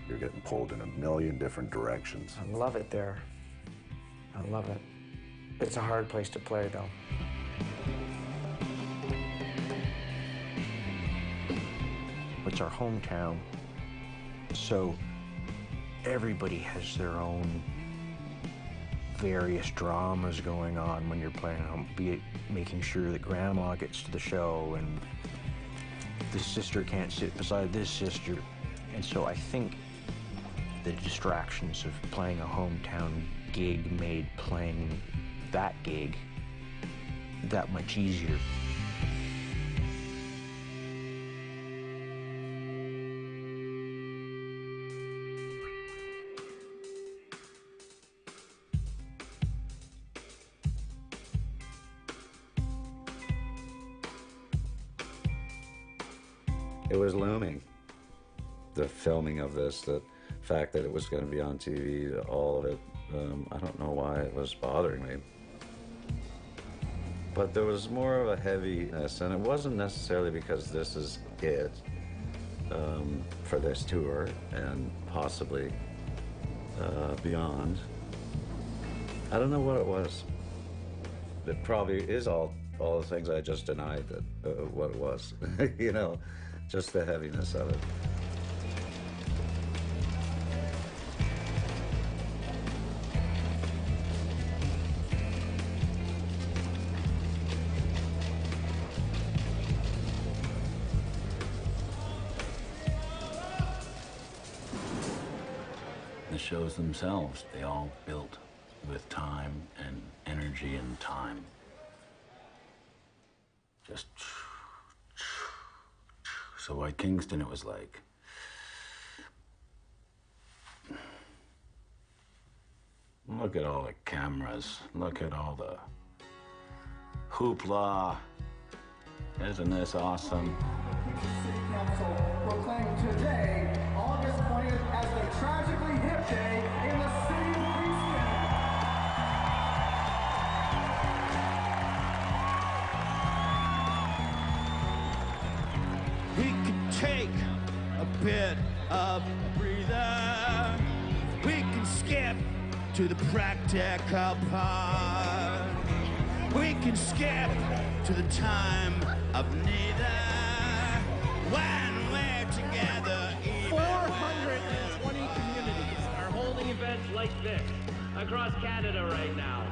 You're getting pulled in a million different directions. I love it there. I love it. It's a hard place to play, though. It's our hometown, so everybody has their own various dramas going on when you're playing, be it making sure that grandma gets to the show and this sister can't sit beside this sister. And so I think the distractions of playing a hometown gig made playing that gig that much easier. It was looming. The filming of this, the fact that it was going to be on TV, all of it, I don't know why it was bothering me. But there was more of a heaviness, and it wasn't necessarily because this is it for this tour and possibly beyond. I don't know what it was. It probably is all the things I just denied that what it was, you know. Just the heaviness of it. The shows themselves, they all built with time and energy and time. Just so at Kingston, it was like, look at all the cameras, look at all the hoopla. Isn't this awesome? City Council proclaimed today, August 20th, as the Tragically Hip Day in the city of Kingston. We can take a bit of a breather. We can skip to the practical part. We can skip to the time of neither. When we're together, 420 communities are holding events like this across Canada right now.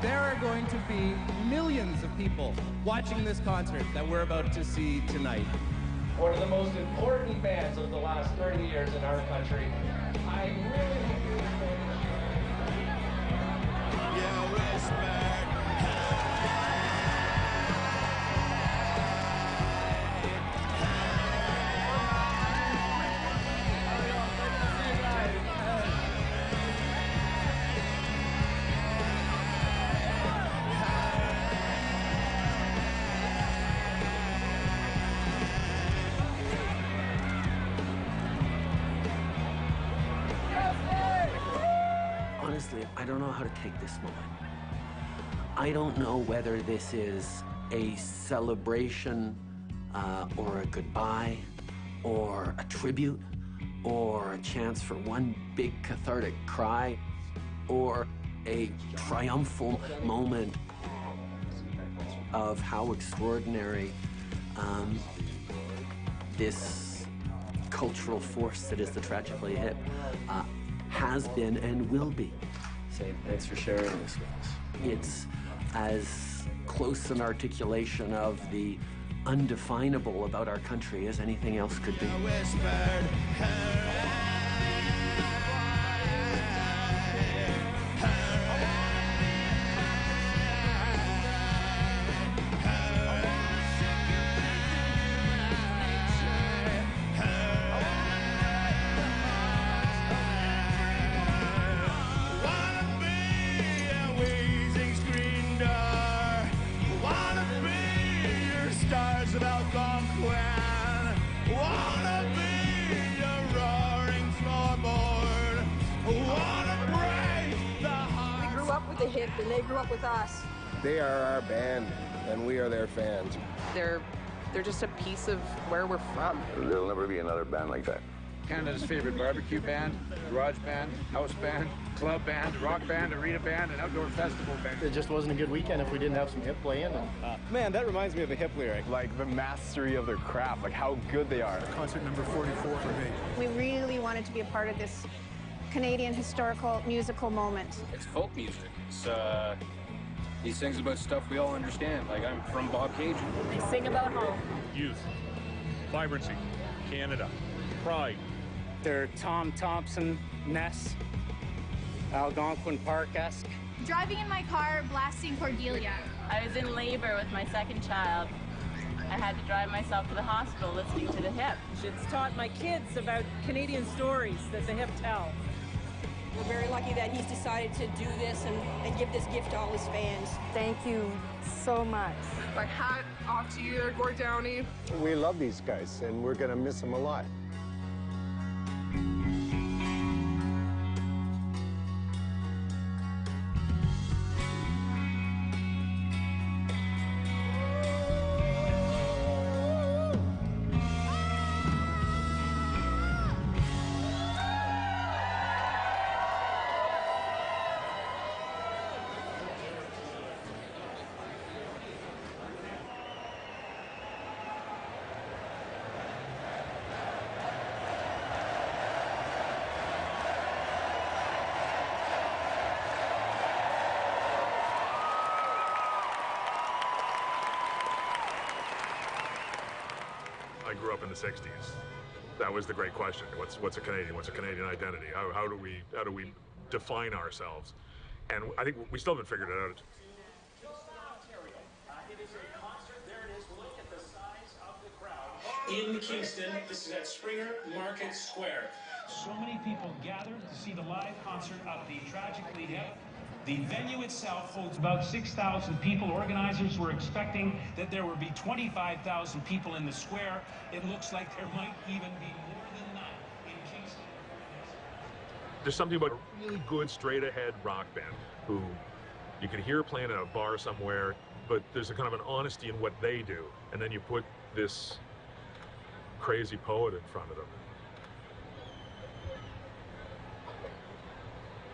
There are going to be millions of people watching this concert that we're about to see tonight. One of the most important bands of the last 30 years in our country. I really hope you Honestly, I don't know how to take this moment. I don't know whether this is a celebration or a goodbye or a tribute or a chance for one big cathartic cry or a triumphal moment of how extraordinary this cultural force that is the Tragically Hip has been and will be. Say thanks for sharing this with us. It's as close an articulation of the undefinable about our country as anything else could be. The hip, and they grew up with us. They are our band, and we are their fans. They're just a piece of where we're from. There'll never be another band like that. Canada's favorite barbecue band, garage band, house band, club band, rock band, arena band, and outdoor festival band. It just wasn't a good weekend if we didn't have some hip playing. Man, that reminds me of the hip lyric, like the mastery of their craft, like how good they are. Concert number 44 for me. We really wanted to be a part of this Canadian historical musical moment. It's folk music. It's, he sings about stuff we all understand. Like, I'm from Bob Cajun. They sing about home. Youth, vibrancy, Canada, pride. They're Tom Thompson, Ness, Algonquin Park-esque. Driving in my car, blasting Cordelia. I was in labor with my second child. I had to drive myself to the hospital listening to the hip. It's taught my kids about Canadian stories that the hip tell. We're very lucky that he's decided to do this and give this gift to all his fans. Thank you so much. My hat off to you there, Gord Downey. We love these guys, and we're going to miss them a lot. I grew up in the 60s. That was the great question. What's a Canadian? What's a Canadian identity? How do we define ourselves? And I think we still haven't figured it out. In Kingston, this is at Springer Market Square. So many people gathered to see the live concert of the Tragically Hip. The venue itself holds about 6,000 people. Organizers were expecting that there would be 25,000 people in the square. It looks like there might even be more than that in Kingston. There's something about a really good straight-ahead rock band who you can hear playing at a bar somewhere, but there's a kind of an honesty in what they do. And then you put this crazy poet in front of them.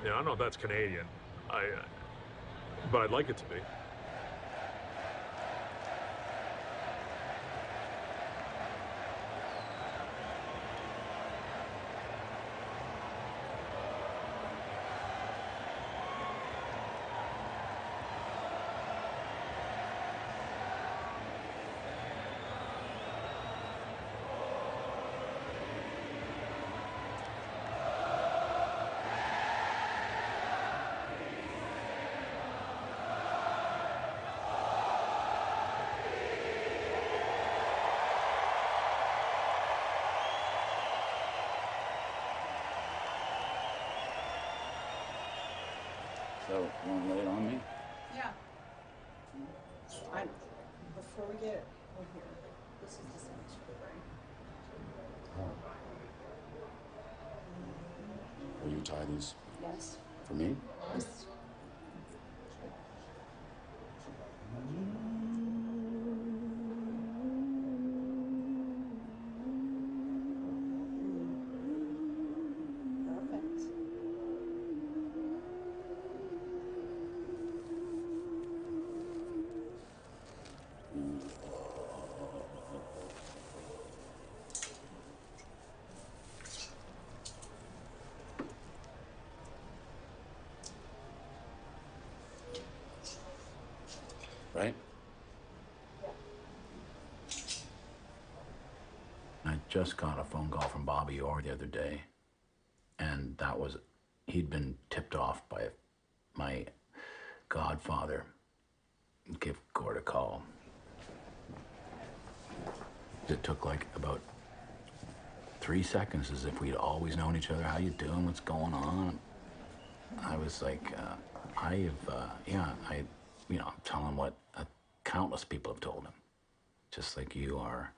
Yeah, I don't know if that's Canadian. But I'd like it to be. So, you want to lay it on me? Yeah. Before we get over here, this is the cemetery, right? Will you tie these? Yes. For me? Yes. just got a phone call from Bobby Orr the other day, and he'd been tipped off by my godfather. Give Gord a call. It took like about 3 seconds, as if we'd always known each other. How you doing? What's going on? I was like, I'm telling him what countless people have told him, just like you are.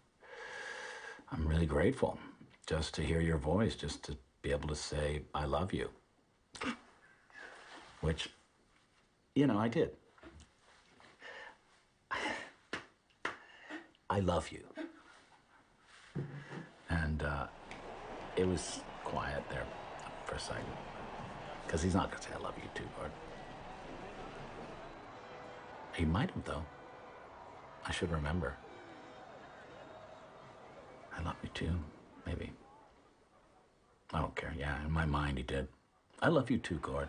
I'm really grateful just to hear your voice, just to be able to say, I love you. Which, I did. I love you. And it was quiet there for a second, because he's not going to say, I love you too, Gord. He might have, though. I should remember. I love you too, maybe. I don't care. Yeah, in my mind he did. I love you too, Gord.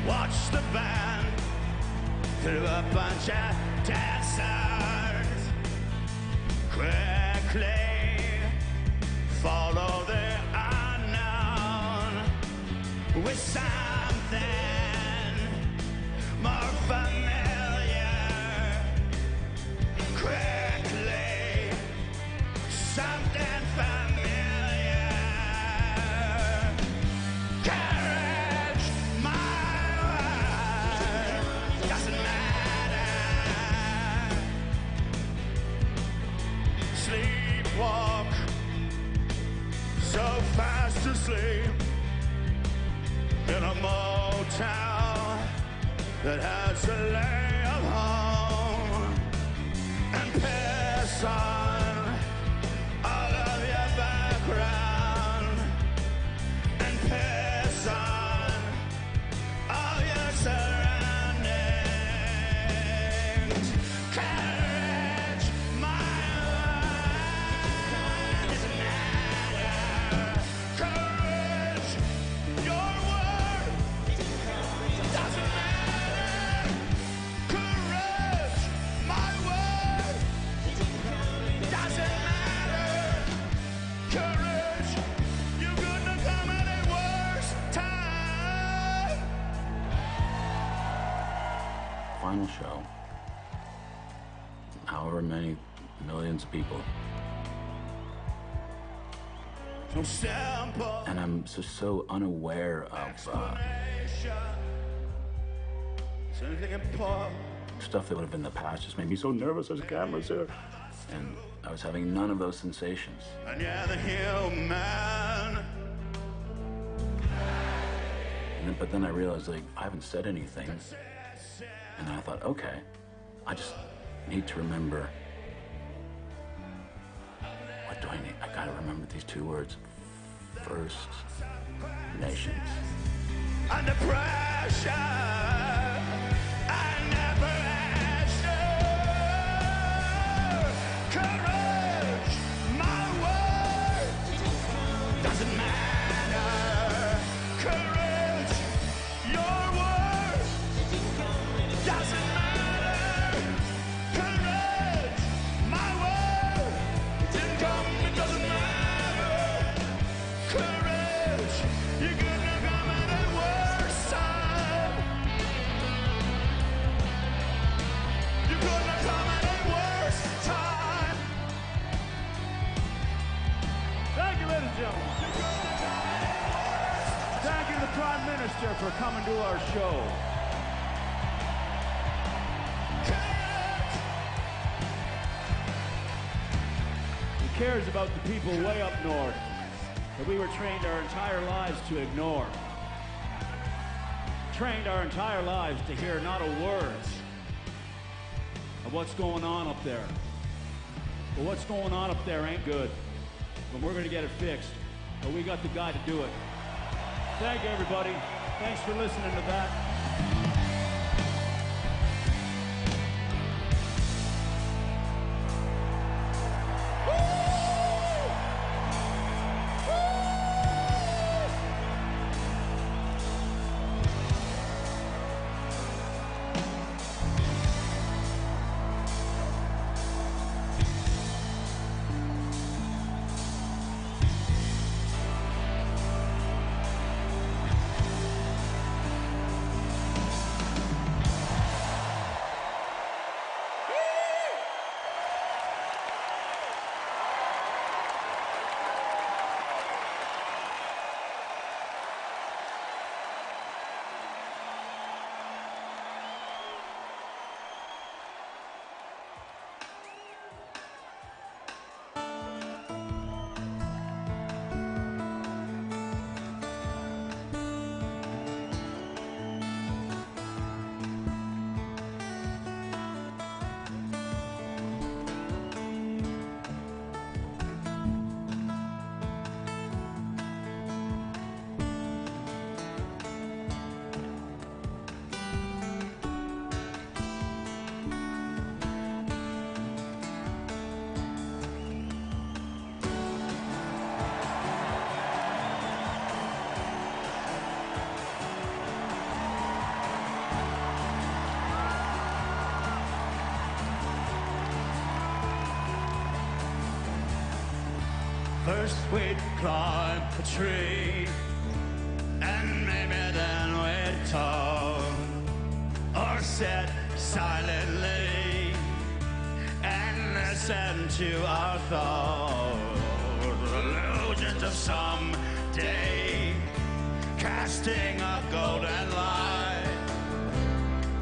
Watch the band through a bunch of dancers. Quickly follow the unknown with something more familiar. Quickly, something familiar. Courage, my word, doesn't matter. Sleepwalk, so fast asleep in a motel that has a lay of home, and piss on all of your background, and piss on all your surroundings. Courage, my word, doesn't matter. Courage, your word, doesn't matter. Courage, my word, doesn't matter. Courage, you couldn't come at a worse time. Final show. However many millions of people. So simple. And I'm just so unaware of Something important. stuff that would have been in the past. Just made me so nervous. There's cameras there. And I was having none of those sensations. And you're the human. But then I realized, like, I haven't said anything. And I thought, okay, I just need to remember. What do I need? I gotta remember these two words. First Nations. Under pressure, I never asked you. Courage, my word, doesn't matter. Courage, your word, doesn't matter. Courage, my word, didn't come, it doesn't matter. Courage, you're gonna come at a worse time. do our show. He cares about the people way up north that we were trained our entire lives to ignore. Trained our entire lives to hear not a word of what's going on up there. But what's going on up there ain't good. But we're going to get it fixed. But we got the guy to do it. Thank you, everybody. Thanks for listening to that. First we'd climb a tree, and maybe then we'd talk, or sit silently and listen to our thoughts. Illusions of some day, casting a golden light.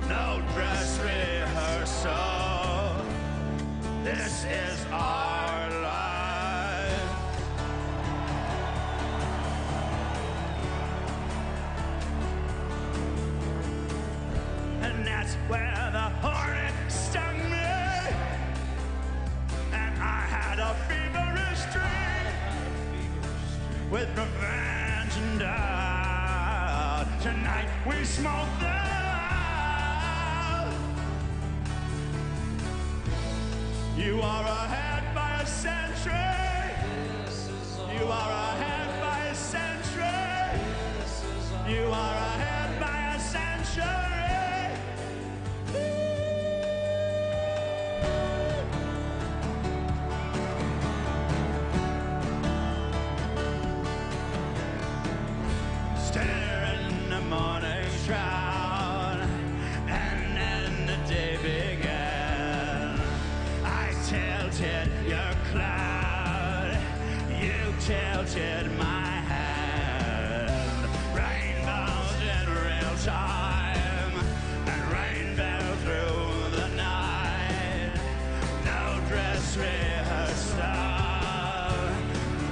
No dress rehearsal, this is our life. And that's where the hornet stung me, and I had a feverish dream with revenge and doubt. Tonight we smoke them out. You are ahead by a century. You are ahead by a century. You are ahead by a century. Stare in the morning shroud, and then the day began. I tilted your cloud, you tilted my hand. Rainbows in real time, and rainbow through the night. No dress rehearsal,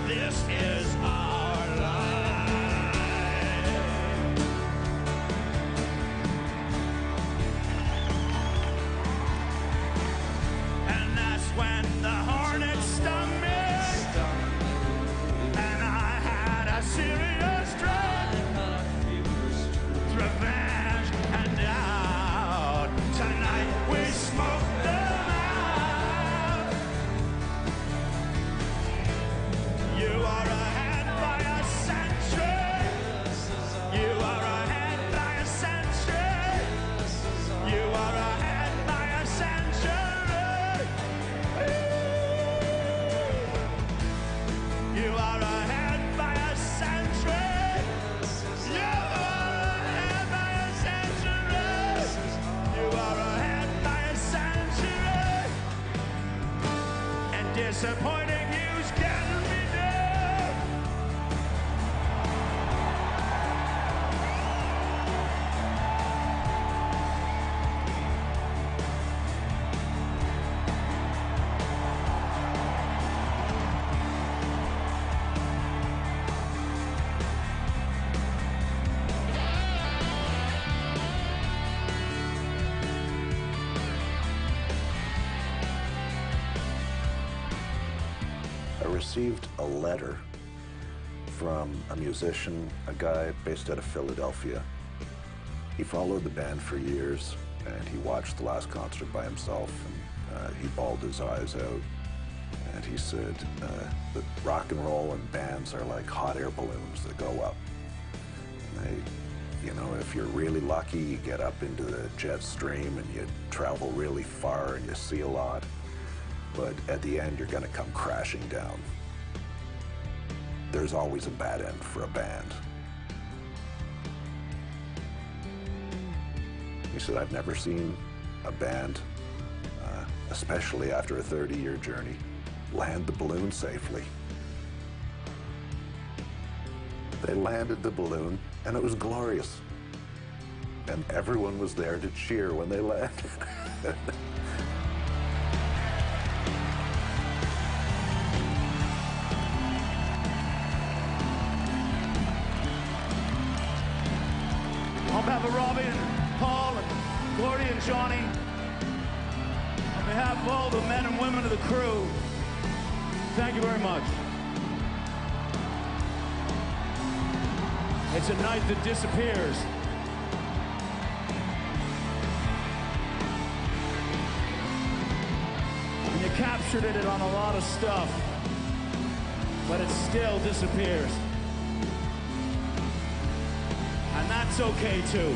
this is our life. And that's when the hornet stung me, and I had a serious dread, revenge and doubt. Tonight we smoke them out. You are ahead by a century. You are ahead by a century. You are ahead by a century. You are ahead by a century. You are ahead by a century. You are ahead by a century. And disappointing news can be done. received a letter from a musician, a guy based out of Philadelphia. He followed the band for years, and he watched the last concert by himself, and he bawled his eyes out. And he said that rock and roll and bands are like hot air balloons that go up. And they, you know, if you're really lucky, you get up into the jet stream and you travel really far and you see a lot. But at the end, you're gonna come crashing down. There's always a bad end for a band. He said, I've never seen a band, especially after a 30-year journey, land the balloon safely. They landed the balloon, and it was glorious. And everyone was there to cheer when they landed. On behalf of Robbie and Paul and Gloria and Johnny, on behalf of all the men and women of the crew, thank you very much. It's a night that disappears. And you captured it on a lot of stuff, but it still disappears. And that's okay too.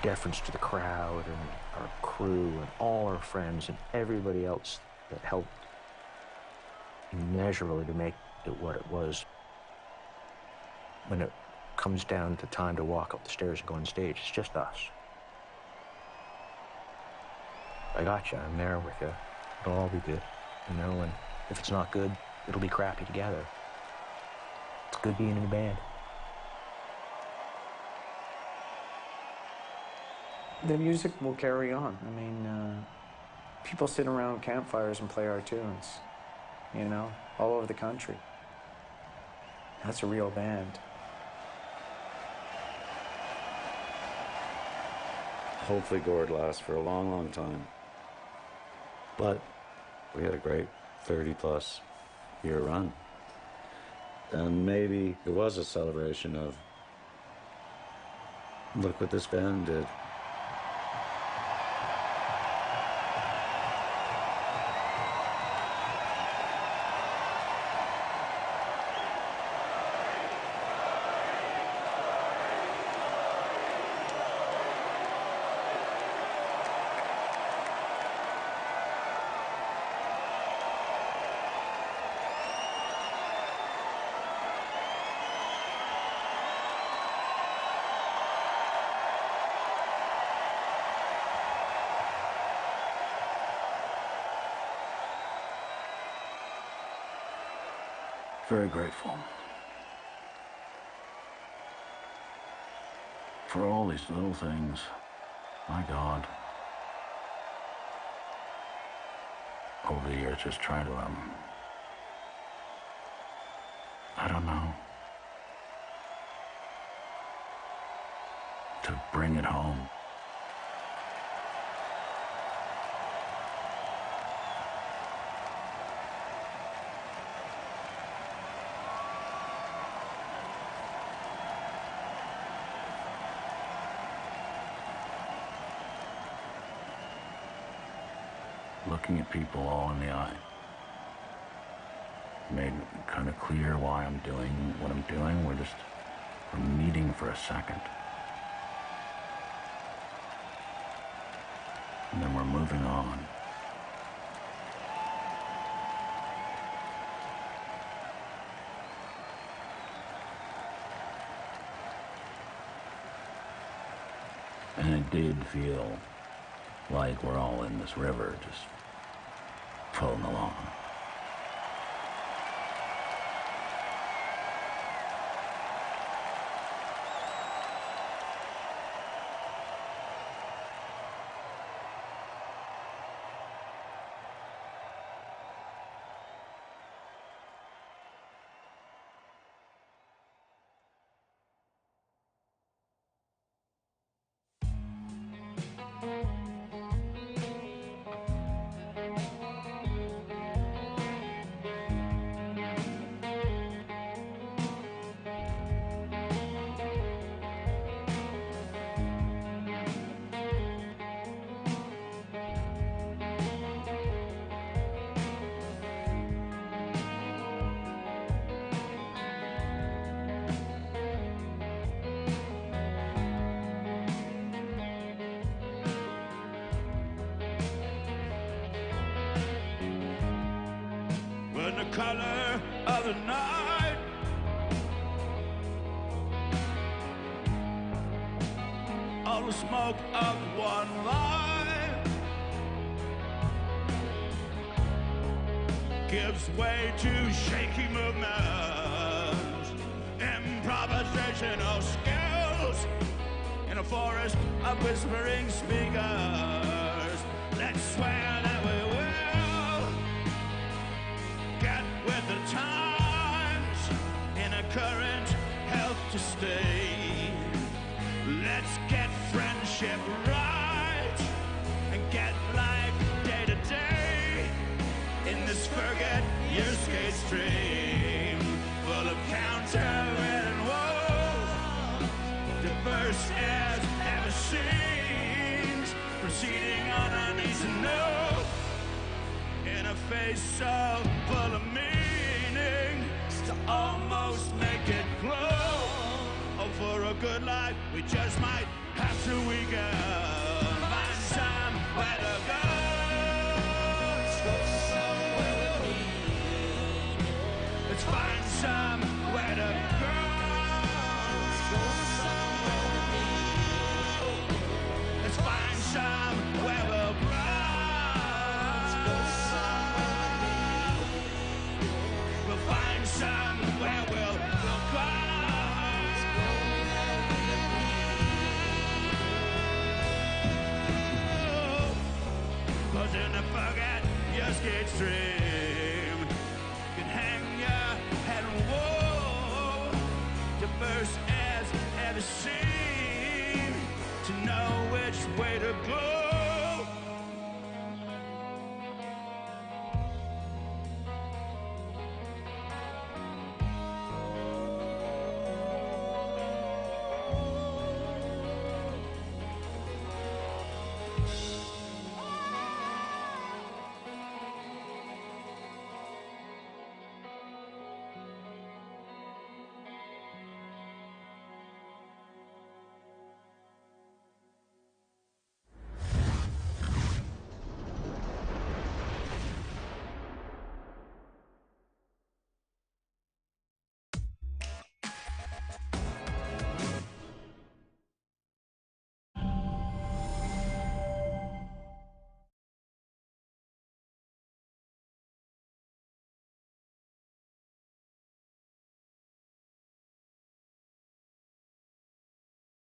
Deference to the crowd and our crew and all our friends and everybody else that helped immeasurably to make it what it was. When it comes down to time to walk up the stairs and go on stage, it's just us. I got you. I'm there with you. It'll all be good, you know, and if it's not good, it'll be crappy together. It's good being in a band. The music will carry on. I mean, people sit around campfires and play our tunes, you know, all over the country. That's a real band. Hopefully Gord lasts for a long, long time. But we had a great 30-plus year run. And maybe it was a celebration of, look what this band did. Very grateful for all these little things. My God. Over the years, just try to, I don't know, to bring it home. Looking at people all in the eye made it kind of clear why I'm doing what I'm doing. We're meeting for a second. And then we're moving on. And it did feel like we're all in this river just pulling along. When the color of the night all the smoke of one life gives way to shaky movements, improvisational skills in a forest of whispering speakers. Let's swear that we will get with the times in a current health to stay. Let's get friendship right and get life day to day in this forget your skate stream full of counterfeit woes, diverse as ever seems, proceeding on our knees and no. In a face so full of meaning to almost make it glow. Oh, for a good life, we just might have to weaken. Find somewhere to go. Let's find somewhere to go.